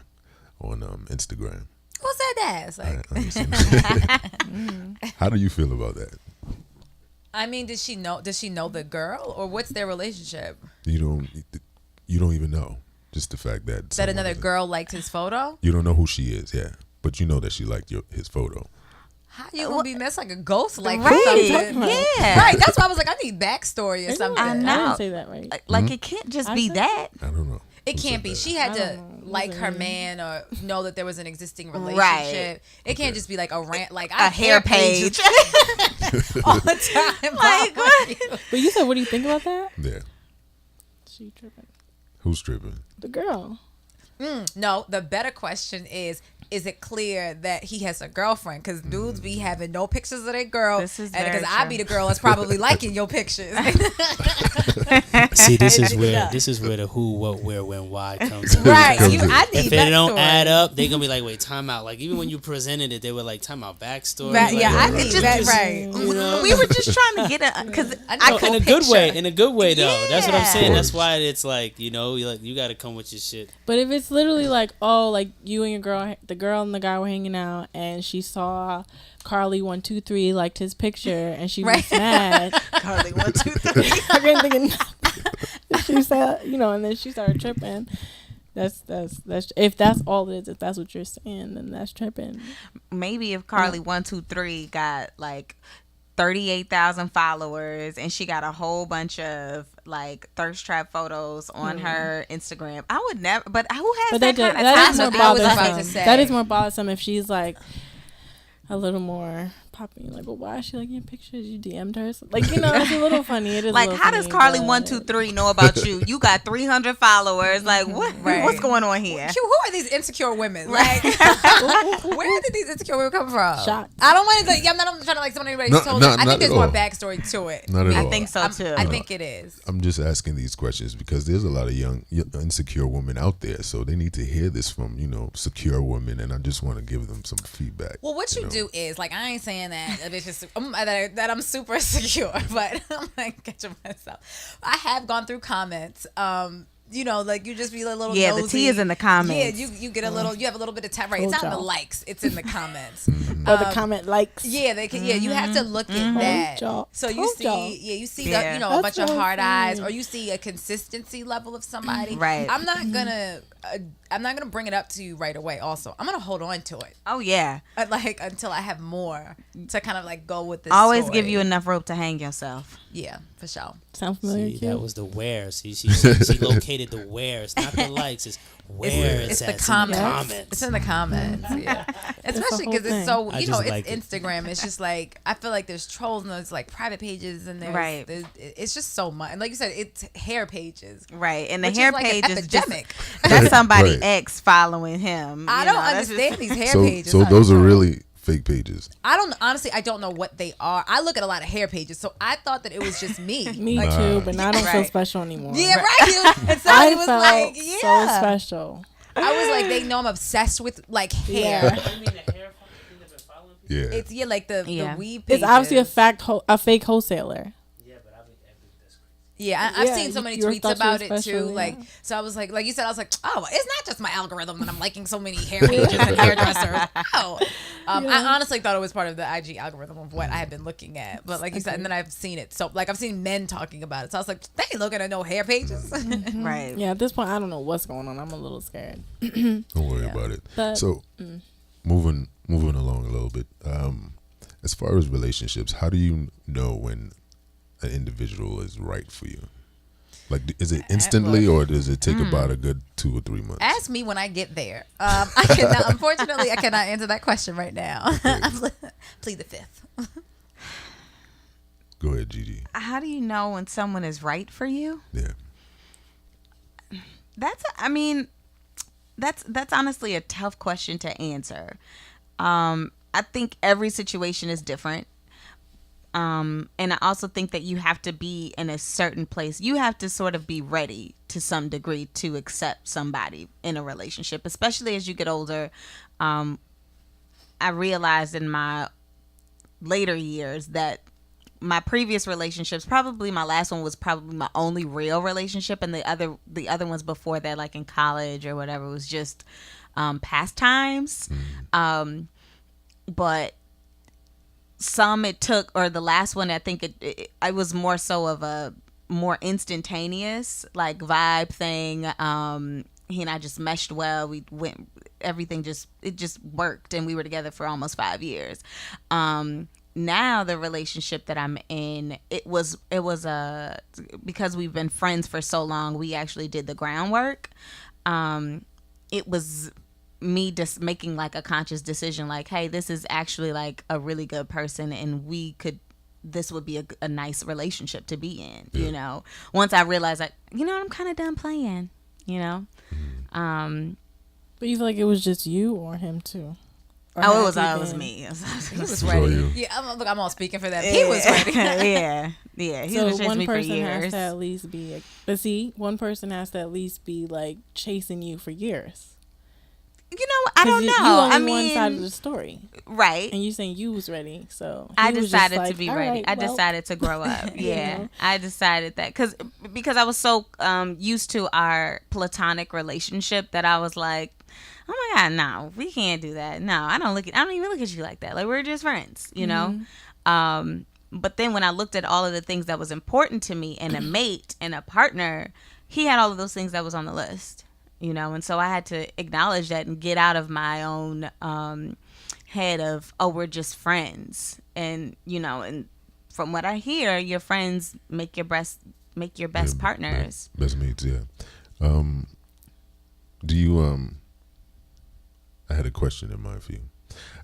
on Instagram. What's that ass? Like, I ain't seen that. How do you feel about that? I mean, does she know the girl, or what's their relationship? You don't even know. Just the fact that That another girl liked his photo? You don't know who she is, yeah, but you know that she liked his photo. How you gonna be messed like a ghost like Right. something? Yeah. Right. That's why I was like, I need backstory or something. I know. I didn't say that right. Like it can't just be that. I don't know. It Who can't said be. that? She had I to don't know. like her Either. man or know that there was an existing relationship. Right. It can't just be like a rant, like A hair page. all the time. Like, what? But you said, what do you think about that? Yeah. She tripping. Who's tripping? The girl. No, the better question is it clear that he has a girlfriend? Because dudes be having no pictures of their girl. This is and very because I true. be the girl that's probably liking your pictures. See, this is Yeah. where the who, what, where, when, why comes in. Right. Comes You, in. I need If it don't backstory. add up, they gonna be like, wait, time out. Like even when you presented it, they were like, time out, backstory. Yeah, like, I Right, need right, that. right. Right. You know? We were just trying to get because I No, in a good way. In a good way, though. That's what I'm Yeah. saying. Of That's course. why it's like, you got to come with your shit. But if it's literally like, oh, like you and your girl, the girl and the guy were hanging out, and she saw Carly 123 liked his picture, and she was mad. Carly 1, 2, 3. I couldn't think of she said, and then she started tripping. That's if that's all it is, if that's what you're saying, then that's tripping. Maybe if Carly 1, 2, 3 got like 38,000 followers and she got a whole bunch of like thirst trap photos on her Instagram, I would never. But who has But that that, kind of that is time? more I was about to bothersome. say. That is more bothersome if she's like a little more popping. Like, well, why is she liking your pictures? You DM'd her, like it's a little funny. It is Like, a little how does funny, Carly but- 1, 2, 3 know about you? You got 300 followers. Like, what? Right. What's going on here? Who are these insecure women? Like, where did these insecure women come from? Shocked. I don't want to. I'm not trying to like someone anybody's No, told. no, I not think there's at more all. backstory to it. Not at I all. think so too. I think it is. I'm just asking these questions because there's a lot of young insecure women out there, so they need to hear this from secure women, and I just want to give them some feedback. Well, what you do is like I ain't saying that a bitch is that I'm super secure, but I'm like catching myself. I have gone through comments. Like you just be a little Yeah, the nosy. tea is in the comments. Yeah, you get a little. You have a little bit of time. Right, it's Told not in the y'all. likes. It's in the comments. Or the comment likes. Yeah, they can. Yeah, you have to look at that. y'all. So you Told see, y'all. you see, Yeah. a That's bunch of so hard eyes, funny. or you see a consistency level of somebody. Right. I'm not gonna bring it up to you right away. Also, I'm gonna hold on to it, Oh, yeah. like until I have more to kind of like go with this. Always story. give you enough rope to hang yourself. Yeah, for sure. Sound familiar? See, Q? that was the where. See, she located the where. It's not the likes. It's where It's it's, the at. comments. It's in the comments. Yeah, especially whole because it's thing. so I it's just like it. Instagram. It's just like I feel like there's trolls and there's like private pages and Right. it's just so much. And like you said, it's hair pages. Right. And the Which hair is like an page is just epidemic. that's somebody Right. ex following him. I you don't know, that's understand just- these hair So, pages. so I those are don't know. really fake pages. I don't know what they are. I look at a lot of hair pages, so I thought that it was just me. Me Like, too, but now I don't feel Right. special anymore. yeah, right. And so I it was felt like, so yeah. special. I was like, they know I'm obsessed with like hair. Yeah. You mean the hair thing that's been following people? Yeah. It's like the Yeah. weave It's pages. obviously a fake wholesaler. Yeah, but I think that's Yeah, I've Yeah, seen so many you tweets thought you about were it special, too. yeah. Like, so I was like you said, I was like, oh, it's not just my algorithm that I'm liking so many hair pages and hairdressers. Oh, I honestly thought it was part of the IG algorithm of what I had been looking at. But like you said, and then I've seen it. So like I've seen men talking about it. So I was like, they ain't looking at no hair pages. Right. Yeah, at this point, I don't know what's going on. I'm a little scared. Don't worry about it. But- So, moving along a little bit. As far as relationships, how do you know when an individual is right for you? Like, is it instantly, or does it take about a good 2 or 3 months? Ask me when I get there. Unfortunately, I cannot answer that question right now. Plead the fifth. Go ahead, Gigi. How do you know when someone is right for you? Yeah. That's honestly a tough question to answer. I think every situation is different. And I also think that you have to be in a certain place. You have to sort of be ready to some degree to accept somebody in a relationship, especially as you get older. I realized in my later years that my previous relationships, probably my last one was probably my only real relationship, and the other ones before that, like in college or whatever, was just pastimes. But some it took, or the last one, I think I was more so of a more instantaneous like vibe thing. He and I just meshed well. We went, everything just worked, and we were together for almost 5 years. Now the relationship that I'm in, it was because we've been friends for so long, we actually did the groundwork. It was me just making like a conscious decision, like, hey, this is actually like a really good person, and this would be a nice relationship to be in. You know, once I realized, like, I'm kind of done playing, But you feel like it was just you or him too? Or it was had you was been- me. He was ready. Yeah, I'm all speaking for them. He was ready. yeah. He was So chasing one me for person has years. to at least be, but see, one person has to at least be like chasing you for years. I don't know. You only I mean, one side of the story, right. and you saying you was ready, so I he was just decided like, to be "All ready. right, I well." decided to grow up. Yeah, know? I decided that because I was so used to our platonic relationship that I was like, oh my God, no, we can't do that. No, I don't even look at you like that. Like, we're just friends, know. But then when I looked at all of the things that was important to me and a mate and a partner, he had all of those things that was on the list. And so I had to acknowledge that and get out of my own head of, oh, we're just friends. And, and from what I hear, your friends make your best partners. Best mates, yeah. Do you, I had a question in mind for you.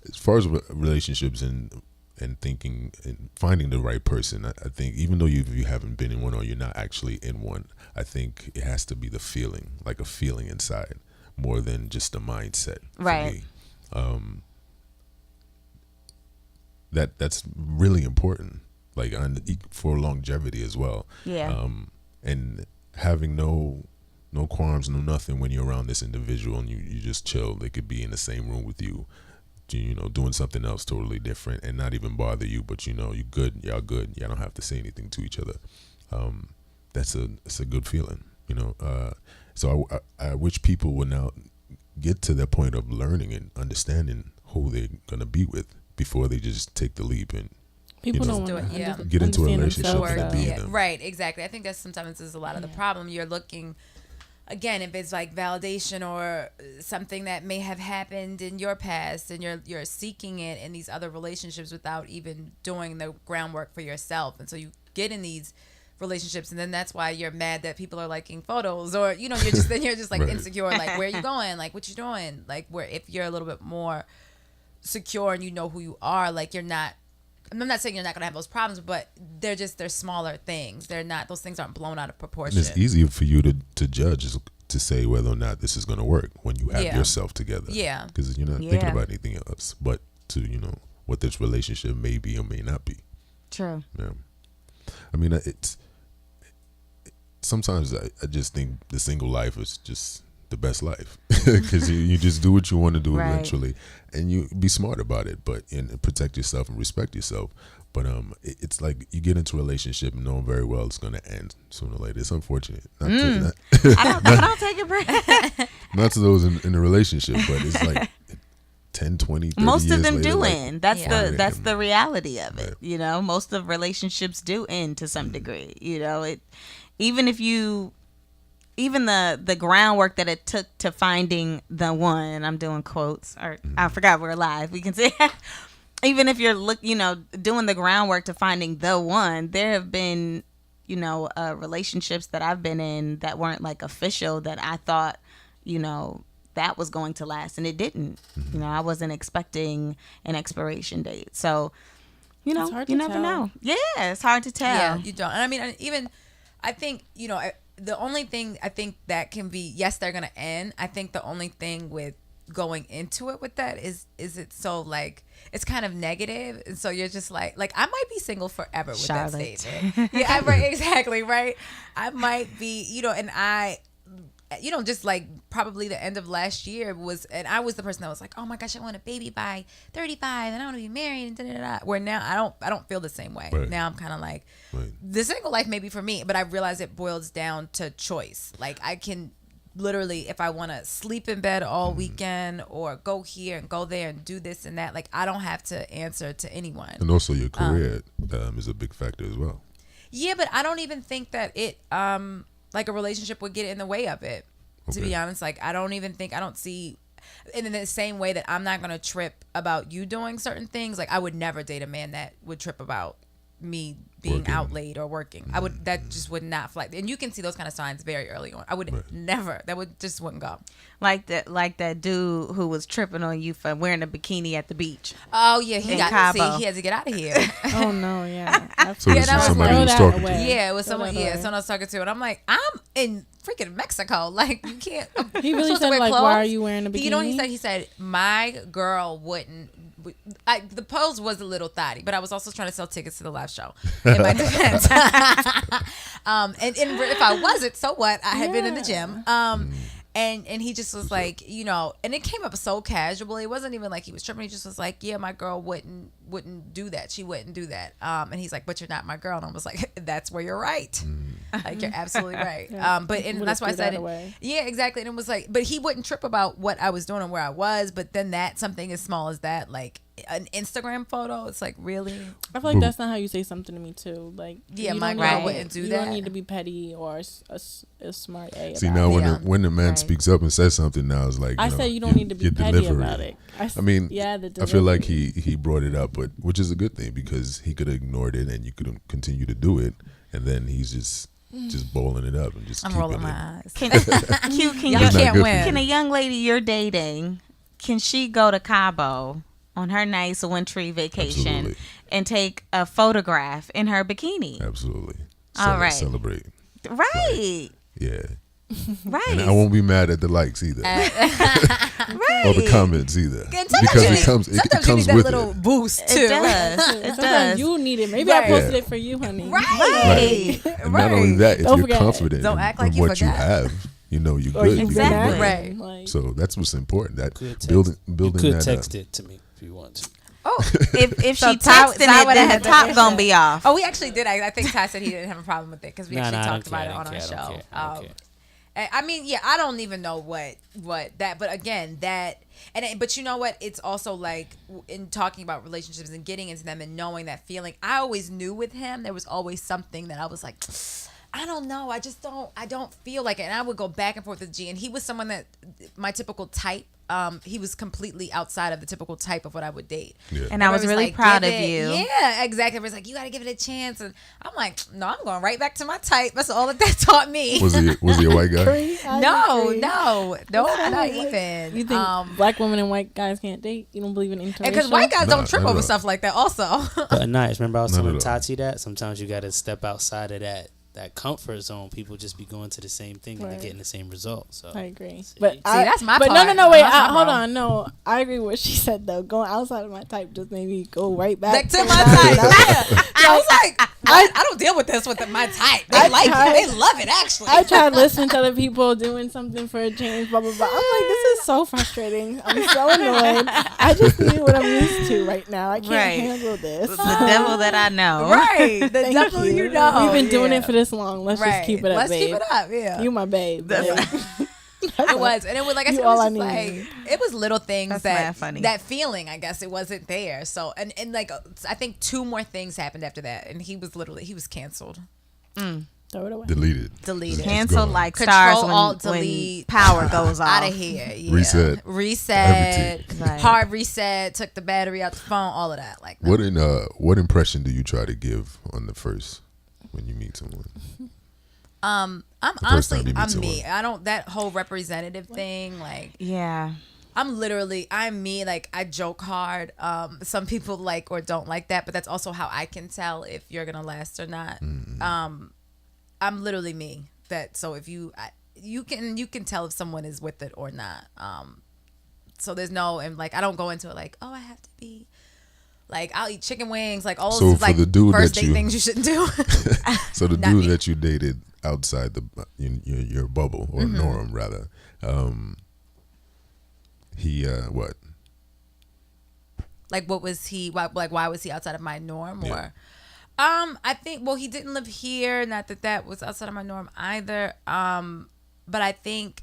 As far as relationships and thinking and finding the right person, I think even though you haven't been in one or you're not actually in one, I think it has to be the feeling, like a feeling inside, more than just a mindset. Right. For me. That's really important, like for longevity as well. Yeah. And having no qualms, no nothing when you're around this individual and you just chill. They could be in the same room with you, doing something else totally different and not even bother you, but y'all good, y'all don't have to say anything to each other. It's a good feeling, so I wish people would now get to that point of learning and understanding who they're gonna be with before they just take the leap and People know, don't Do want it, yeah. to get into a relationship and be Yeah, them. right, exactly. I think that sometimes is a lot of the problem. You're looking, again, if it's like validation or something that may have happened in your past, and you're seeking it in these other relationships without even doing the groundwork for yourself, and so you get in these relationships, and then that's why you're mad that people are liking photos, or you're just like Right. insecure, like, where are you going, like, what you doing, like, where if you're a little bit more secure and you know who you are, like, you're not. I'm not saying you're not gonna have those problems, but they're smaller things. Those things aren't blown out of And proportion. it's easier for you to judge, to say whether or not this is going to work when you have Yeah. yourself together. Yeah. Because you're not thinking Yeah. about anything else but to, what this relationship may be or may not be. True. Yeah. I mean, sometimes I just think the single life is just the best life because you just do what you want to do Right. eventually, and you be smart about it, but and protect yourself and respect yourself. But it's like you get into a relationship knowing very well it's going to end sooner or later. It's unfortunate. Not I don't take a break. not to those in the relationship, but it's like 10, 20, 30 Most of years them later, do like, end. That's Yeah. that's the reality of it. Right. You know, most of relationships do end to some degree. You know, it even if you even the groundwork that it took to finding the one. I'm doing quotes, or I forgot we're live. We can say. Even if you're doing the groundwork to finding the one, there have been, relationships that I've been in that weren't like official that I thought, that was going to last, and it didn't. I wasn't expecting an expiration date. So, It's hard you to never tell. know. Yeah, it's hard to tell. Yeah, you don't. And I mean, I think, the only thing I think that can be, yes, they're going to end. I think the only thing with going into it with that is it so like it's kind of negative, and so you're just like I might be single forever with Charlotte. that statement. Yeah, right, exactly, right. I might be, and I just like probably the end of last year and I was the person that was like, oh my gosh, I want a baby by 35 and I want to be married and da-da-da-da. Where now I don't feel the same way. Right. Now I'm kind of like, Right. the single life may be for me, but I realize it boils down to choice. Like I can literally, if I want to sleep in bed all weekend or go here and go there and do this and that, like I don't have to answer to anyone. And also your career is a big factor as well. Yeah, but I don't even think that it like a relationship would get in the way of it. To be honest, like I don't see, and in the same way that I'm not gonna trip about you doing certain things. Like I would never date a man that would trip about me being Working. out late or working. That just would not fly. And you can see those kind of signs very early on. I would never. That wouldn't go. Like that dude who was tripping on you for wearing a bikini at the beach. Oh yeah, he In got Cabo. he had to get out of here. Oh no, yeah. So this that was was somebody like- who was Throw that talking to away. you. Yeah, it was Throw someone. that Yeah, away. someone I was talking to, and I'm like, I'm in freaking Mexico. Like you can't. He I'm really supposed to said wear like, clothes. why are you wearing a bikini? You know what he said? He said my girl wouldn't. The pose was a little thotty, but I was also trying to sell tickets to the live show. In my defense, and if I wasn't, so what? I had been in the gym. And he just was like, and it came up so casually. It wasn't even like he was tripping. He just was like, yeah, my girl wouldn't do that. She wouldn't do that. And he's like, but you're not my girl. And I was like, that's where you're right. Like you're absolutely right. Yeah. But and Would've that's why I threw that said, away. yeah, exactly. And it was like, but he wouldn't trip about what I was doing and where I was. But then something as small as that, like an Instagram photo, it's like really. I feel like that's not how you say something to me too. Like, Yeah, you my don't girl need- wouldn't do you that. don't need to be petty or a smart A. See about now it. when the man Right. speaks up and says something, now it's like I say you don't need to be your petty delivery. about it. I mean, yeah, the I feel like delivery. he brought it up, but which is a good thing because he could have ignored it and you could have continued to do it, and then he's just bowling it up and just I'm keeping rolling it. my eyes. Can Y'all Not can't good for win. Can a young lady you're dating, can she go to Cabo on her nice wintry vacation Absolutely. and take a photograph in her bikini? Absolutely. All right. Celebrate. Right. Yeah. Right. And I won't be mad at the likes either, right. or the comments either, And because you it need- comes sometimes you comes need that with little it. boost too. It does. It Sometimes does. you need it. Maybe Right. I posted Yeah. it for you, honey. Right. And not only that, if Don't you're forget. confident Don't in, act like in you what you forgot. have, you're Or good. you You're good. Exactly. Right. Like, So that's what's important. That Could text, building you could that text up. it to me if you want to. Oh, If So she Ty- texting Ty it, would've then had the to top finish gonna that. be off. oh, we actually did. I think Ty said he didn't have a problem with it because we Nah, actually I talked don't about care, it I on don't our care, I don't show. care, I don't care. I mean, yeah, I don't even know what that, but again, but you know what? It's also like in talking about relationships and getting into them and knowing that feeling. I always knew with him there was always something that I was like, I don't know. I don't feel like it. And I would go back and forth with G. And he was someone that my typical type. He was completely outside of the typical type of what I would date. Yeah. And I was really like, proud give of it- you. Yeah, exactly. It was like, you got to give it a chance. And I'm like, no, I'm going right back to my type. That's all that taught me. Was he a white guy? No, not even. You think black women and white guys can't date? You don't believe in interracial? Because white guys Nah, don't trip not at over all. stuff like that also. But nice. Remember I was Not telling at all. Tati that sometimes you got to step outside of that that comfort zone, people just be going to the same thing and Right. they're getting the same result. So I agree. See? But that's my But part. no, wait. That's my Hold problem. on. No, I agree with what she said, though. Going outside of my type just made me go right back Like to my that. type. Yeah. I was like, I don't deal with this with my type. They like tried- it. They love it, actually. I tried listening to other people doing something for a change, blah, blah, blah. I'm like, this is so frustrating. I'm so annoyed. I just need what I'm used to right now. I can't Right. handle this. The devil that I know. Right. The Thank devil you. you know. We've been doing Yeah. it for this long. Let's just keep it up, Let's babe. keep it up, yeah. You my babe. That's- babe. It was, and it was like I You said, it all was I just like need. it was little things That's that mad funny. that feeling. I guess it wasn't there. So and like I think 2 more things happened after that, and he was canceled, Throw it away. Deleted. deleted, It's Cancel gone. like Control, stars when, Alt, when delete, power goes off. out of here. Yeah. Reset. reset, Right. hard reset. Took the battery out the phone. All of that. Like What impression do you try to give on the first when you meet someone? I'm first honestly time you meet I'm me. someone. I don't that whole representative thing. Like Yeah. I'm me. Like I joke hard. Some people like or don't like that, but that's also how I can tell if you're gonna last or not. I'm literally me. That so if you can tell if someone is with it or not. So there's no and like I don't go into it like I have to be. Like I'll eat chicken wings. Like all So those for like the dude first that date you- things you shouldn't do. So the Not dude me. that you dated outside your bubble or Mm-hmm. norm rather, he what? Like what was he? Why was he outside of my norm? Yeah. Or I think he didn't live here. Not that was outside of my norm either. But I think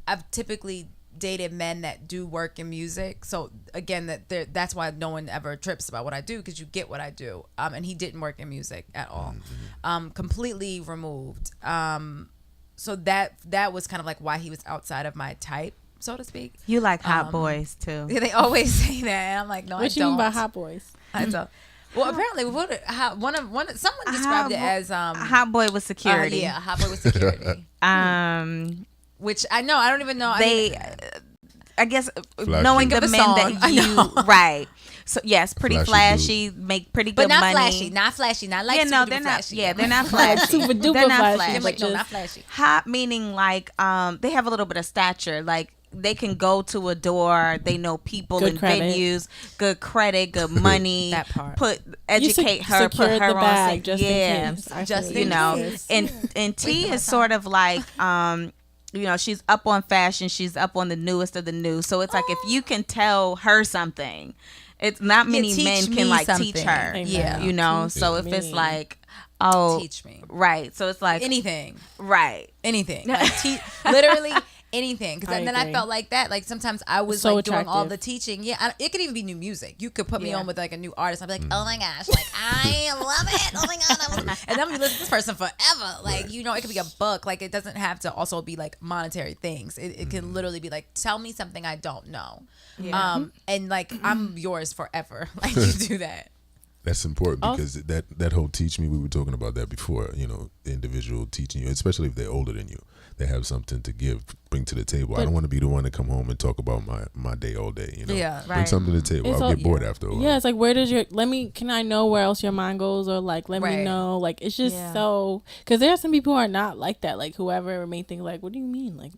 I've typically dated men that do work in music. So again, that's why no one ever trips about what I do because you get what I do. And he didn't work in music at all. Completely removed. So that was kind of like why he was outside of my type, so to speak. You like hot boys too. Yeah, they always say that. And I'm like, no, I What you don't. mean by hot boys? I don't. Well, apparently, someone described it as hot boy with security. yeah, a hot boy with security. Which I know, I don't even know. I guess Flashy. knowing Think the of a men song. I that you know. right. So yes, pretty Flashy flashy, make pretty but good not money. flashy, not like Yeah, no, super they're duper not. flashy. Yeah, they're not flashy. Super duper They're not flashy. I'm like, no, just- not flashy. Hot meaning like they have a little bit of stature. Like they can go to a door. They know people Good in credit. venues. Good credit. Good money. That part. Educate her. Put secured her the on. bag just yeah. in case. I Just feel You in know, case. and T is sort of like she's up on fashion. She's up on the newest of the new. So it's like if you can tell her something, it's not many teach men me can like something. teach her. Yeah. You know. So if it's me. like, oh, Teach me right. So it's like anything, right. anything. Like, literally anything. Because I then I agree. felt like that. Like sometimes I was So like doing all attractive. the teaching. Yeah, it could even be new music. You could put me Yeah. on with like a new artist. I'd be like, oh my gosh, like I love it. Oh my god, and then we listen to this person forever. Like it could be a book. Like it doesn't have to also be like monetary things. It can literally be like, tell me something I don't know. And like I'm yours forever. Like you do that. That's important because that whole teach me, we were talking about that before, the individual teaching you, especially if they're older than you. They have something to bring to the table. I don't want to be the one to come home and talk about my day all day, Yeah, Bring right. something to the table. It's I'll all- get bored after a while. Yeah, it's like where does can I know where else your mind goes or like let me Right. know, like it's just Yeah. so because there are some people who are not like that, like whoever may think like what do you mean like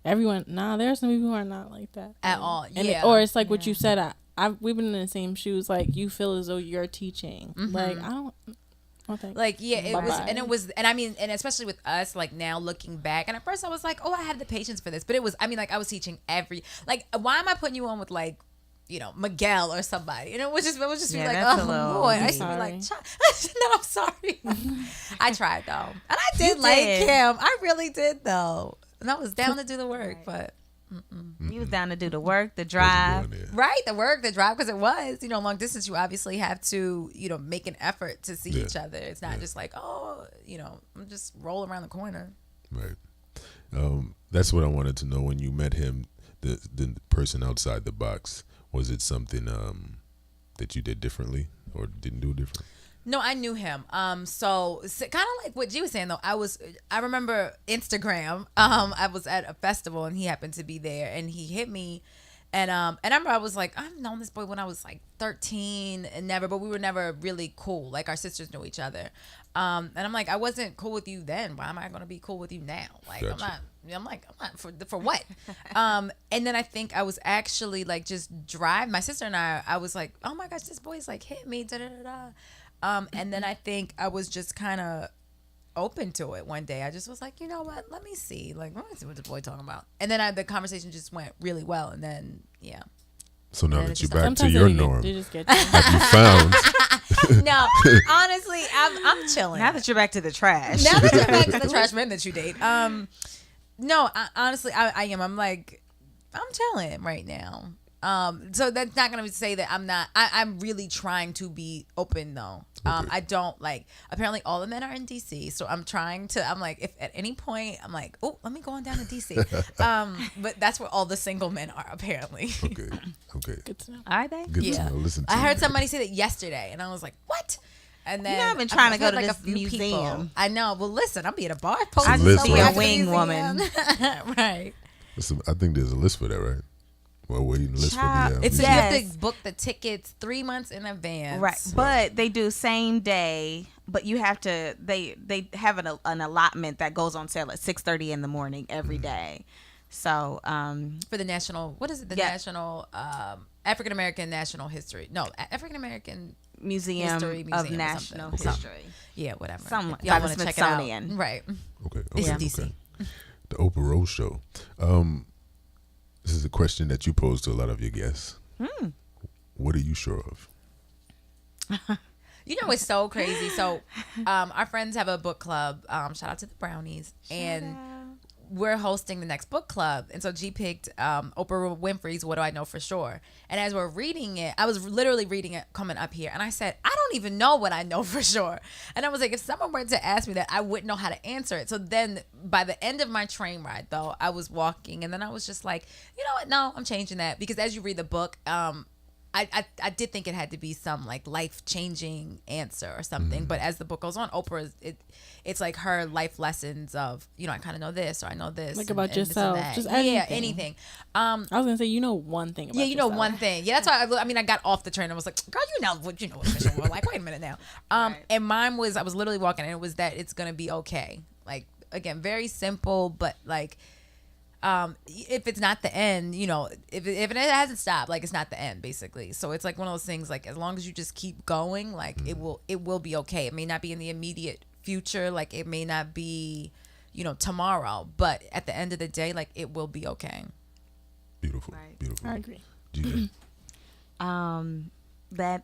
everyone there are some people who are not like that At all. and Yeah. or it's like what you said we've been in the same shoes, like you feel as though you're teaching like I don't okay Like it was, Bye-bye. and I mean, and especially with us, like now looking back, and at first I was like, oh, I have the patience for this, but it was, I mean, like I was teaching why am I putting you on with like, Miguel or somebody, it would just be Yeah, like, that's a oh little boy, I deep. used to be like, Sorry. no, I'm sorry, I tried though, and I did You like did. him, I really did though, and I was down to do the work, but. You was down to do the work, the What's drive. going there? Right, the work, the drive, because it was, long distance. You obviously have to, make an effort to see Yeah. each other. It's not just like, I'm just roll around the corner. Right. That's what I wanted to know when you met him, the person outside the box. Was it something that you did differently or didn't do differently? No, I knew him. So kind of like what G was saying though. I remember Instagram. I was at a festival and he happened to be there and he hit me. And I remember I was like, I've known this boy when I was like 13 but we were never really cool. Like our sisters knew each other. And I'm like, I wasn't cool with you then. Why am I gonna be cool with you now? Like Gotcha. I'm not for what? And then I think I was actually like just my sister and I was like, oh my gosh, this boy's like hit me, da da da da. And then I think I was just kind of open to it one day. I just was like, you know what? Let me see. Like, let me see what the boy talking about. And then the conversation just went really well. And then, yeah. So now And that it's you're just- back to your norm, They just get you. have you found? No, honestly, I'm chilling. Now that you're back to the trash. Now that you're back to the trash men that you date. No, honestly, I am. I'm like, I'm chilling right now. So that's not gonna say that I'm not. I'm really trying to be open though. Okay. I don't like. Apparently, all the men are in DC, so I'm trying to. I'm like, if at any point I'm like, oh, let me go on down to DC. But that's where all the single men are apparently. Okay. Okay. Good to know. Are they? Good Yeah. to know. Listen to I heard me. somebody say that yesterday, and I was like, what? And then I've been trying to I've go had, to like, this a few people. museum. I know. Well, listen, I'll be at a bar I posting List, just be right? a wing woman. Right. Listen, I think there's a list for that, right? Well, waiting list Child, for the. It's museum. you have Yes. to book the tickets 3 months in advance. Right, but they do same day. But you have to. They have an allotment that goes on sale at 6:30 in the morning every day. So For the national, what is it? The Yeah. national African American National History. No, African American Museum History of Museum or National something. History. Yeah, whatever. Some- Y'all by the want to check it out? Smithsonian. Right. Okay. It's Okay. in DC. Okay. The Oprah Rose Show. This is a question that you pose to a lot of your guests. What are you sure of? You know, it's so crazy. So, our friends have a book club. Shout out to the Brownies. And we're hosting the next book club. And so G picked Oprah Winfrey's What Do I Know For Sure? And as we're reading it, I was literally reading it coming up here. And I said, I don't even know what I know for sure. And I was like, if someone were to ask me that, I wouldn't know how to answer it. So then by the end of my train ride, though, I was walking. And then I was just like, you know what? No, I'm changing that. Because as you read the book, I did think it had to be some like life changing answer or something, but as the book goes on, Oprah's it's like her life lessons of, you know, I kind of know this or I know this, Like and- about and this and yourself. that. Just yeah, anything. anything. I was gonna say, you know one thing about Yeah, you know yourself. one thing. Yeah, that's why I mean I got off the train and was like, girl, you know what official. We're like, wait a minute now. And mine was I was literally walking and it was that it's gonna be okay. Like again, very simple, but like. If it's not the end, you know, if it hasn't stopped, like it's not the end, basically. So it's like one of those things, like as long as you just keep going, like it will be okay. It may not be in the immediate future, like it may not be, you know, tomorrow, but at the end of the day, like it will be okay. Beautiful. Right. Beautiful. I agree. GJ. that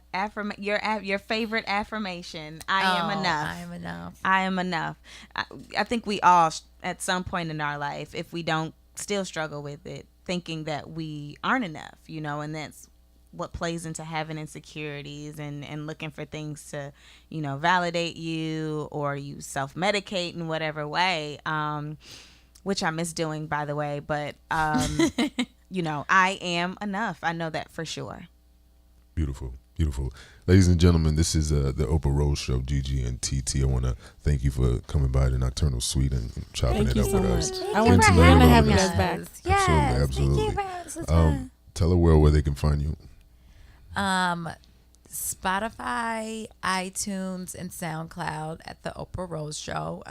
your favorite affirmation. I am enough. I am enough. I am enough. I think we all, at some point in our life, if we don't still struggle with it, thinking that we aren't enough, you know, and that's what plays into having insecurities and looking for things to, you know, validate you, or you self-medicate in whatever way, which I miss doing, by the way. But, you know, I am enough. I know that for sure. Beautiful. Beautiful. Ladies and gentlemen, this is the Oprah Rose Show, Gigi and TT. I want to thank you for coming by the Nocturnal Suite and chopping Thank it you up so with much. us. I want to Intimately have you with guys us. back. Yes. Absolutely. Thank you for having us. Tell the world where they can find you. Spotify, iTunes, and SoundCloud at the Oprah Rose Show.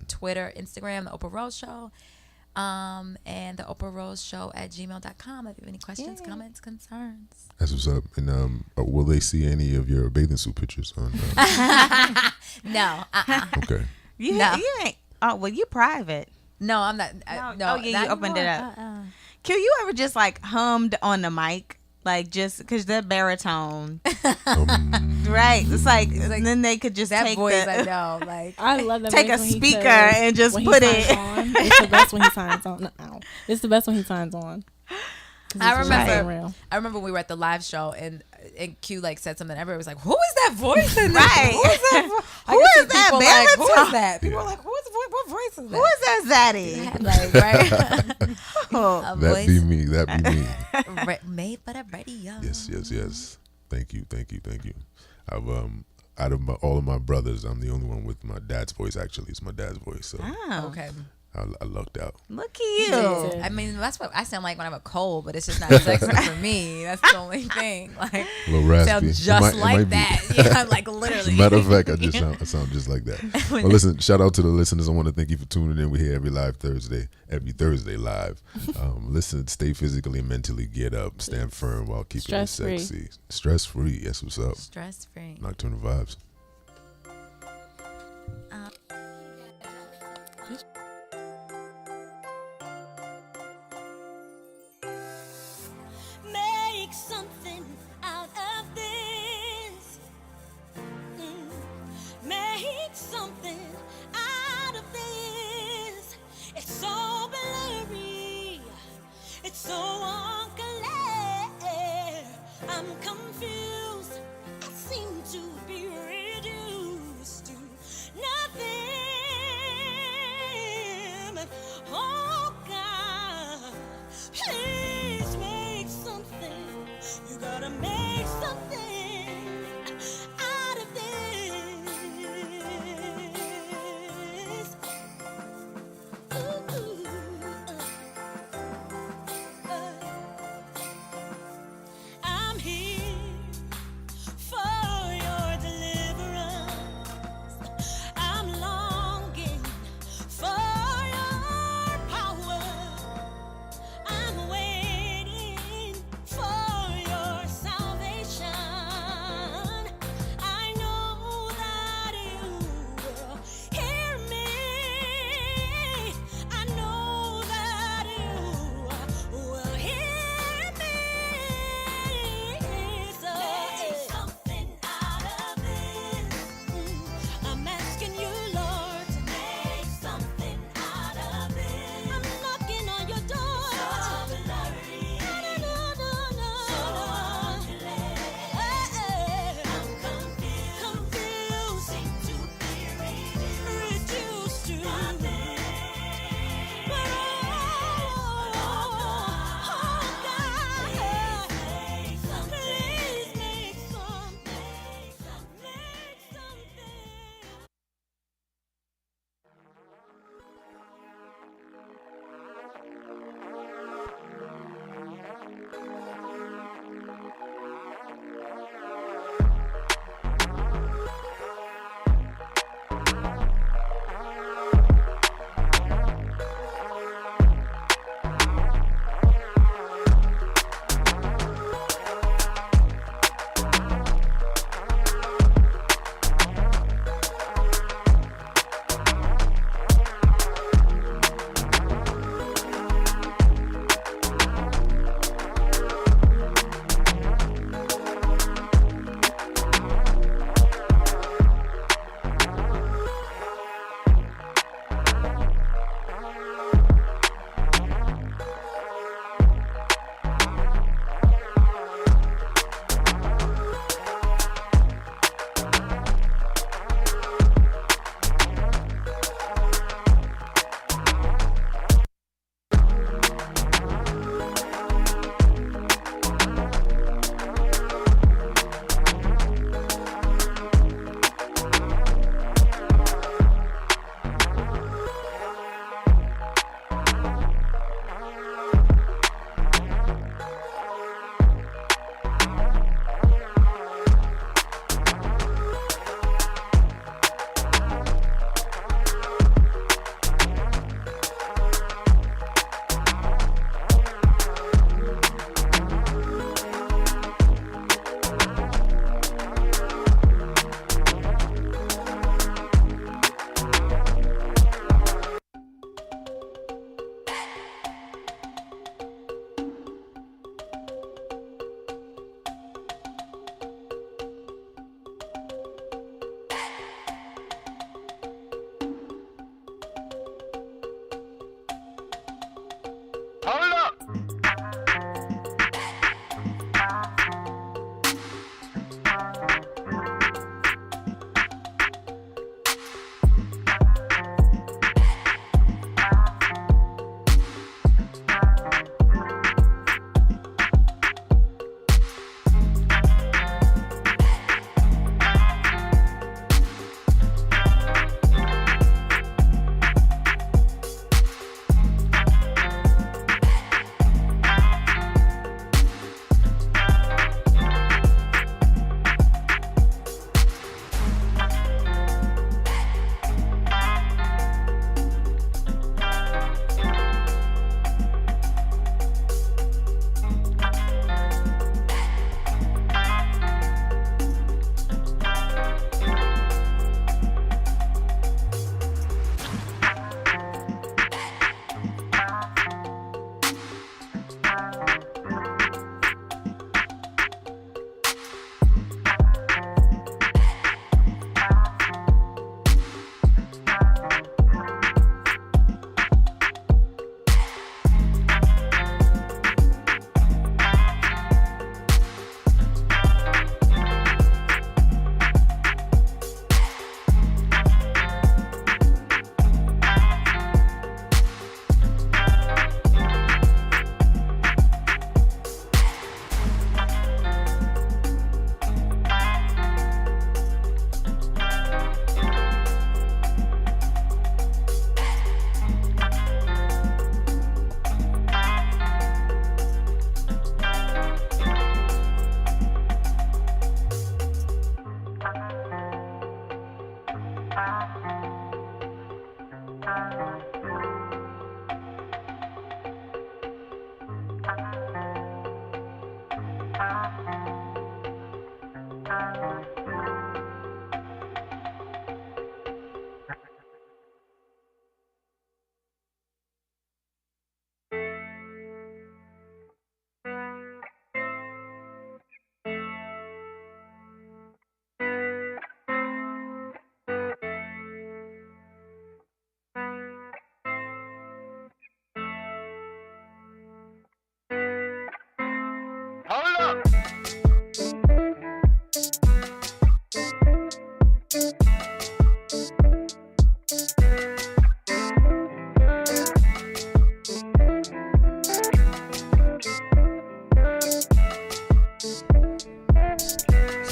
Twitter, Instagram, the Oprah Rose Show. And the Oprah Rose Show at gmail.com if you have any questions, comments, concerns. That's what's up. And will they see any of your bathing suit pictures on? No. Okay. You ain't. Oh, well, you private. No, I'm not. No. Oh, yeah, you not opened it anymore. up. Q, you ever just like hummed on the mic? Like just because that baritone. Right. It's like, and then they could just That take voice, the, I know. Like, I love that. Take voice a when he speaker says- and just when he put signs it- on. It's the best when he signs on. No, it's the best when he signs on. 'Cause I it's remember. real. I remember we were at the live show and Q like said something. Everybody was like, "Who is that voice?" In Right. Who is that? Who is that People like, who baritone? is that? People Yeah. were like, "Who is what voice is that?" who is that Zaddy? Like, right? Oh, A That voice be me. That be me. made for the radio. Yes. Thank you. I've out of all of my brothers, I'm the only one with my dad's voice. Actually, it's my dad's voice. So oh. Okay. I lucked out. Look at you. I mean, that's what I sound like when I have a cold, but it's just not sexy for me. That's the only thing. Like, A little raspy. sound It just might like be. that. Yeah, I'm like As a literally. matter of fact, I sound just like that. Well, listen, shout out to the listeners. I want to thank you for tuning in. We're here every Thursday live. Listen, stay physically and mentally get up, stand firm while keeping it Stress-free. sexy. Stress free. That's what's up. Stress free. Nocturnal vibes. Make something out of this. Make something out of this. It's so blurry. It's so unclear. I'm confused. I seem to be reduced to nothing. Oh God, please make something. You gotta make something out of this. Ooh, I'm here for your deliverance. I'm longing for your power. I'm waiting for your salvation.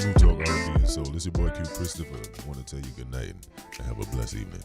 Smooth Talk R&B and Soul. This is your boy Q Christopher. I want to tell you good night and have a blessed evening.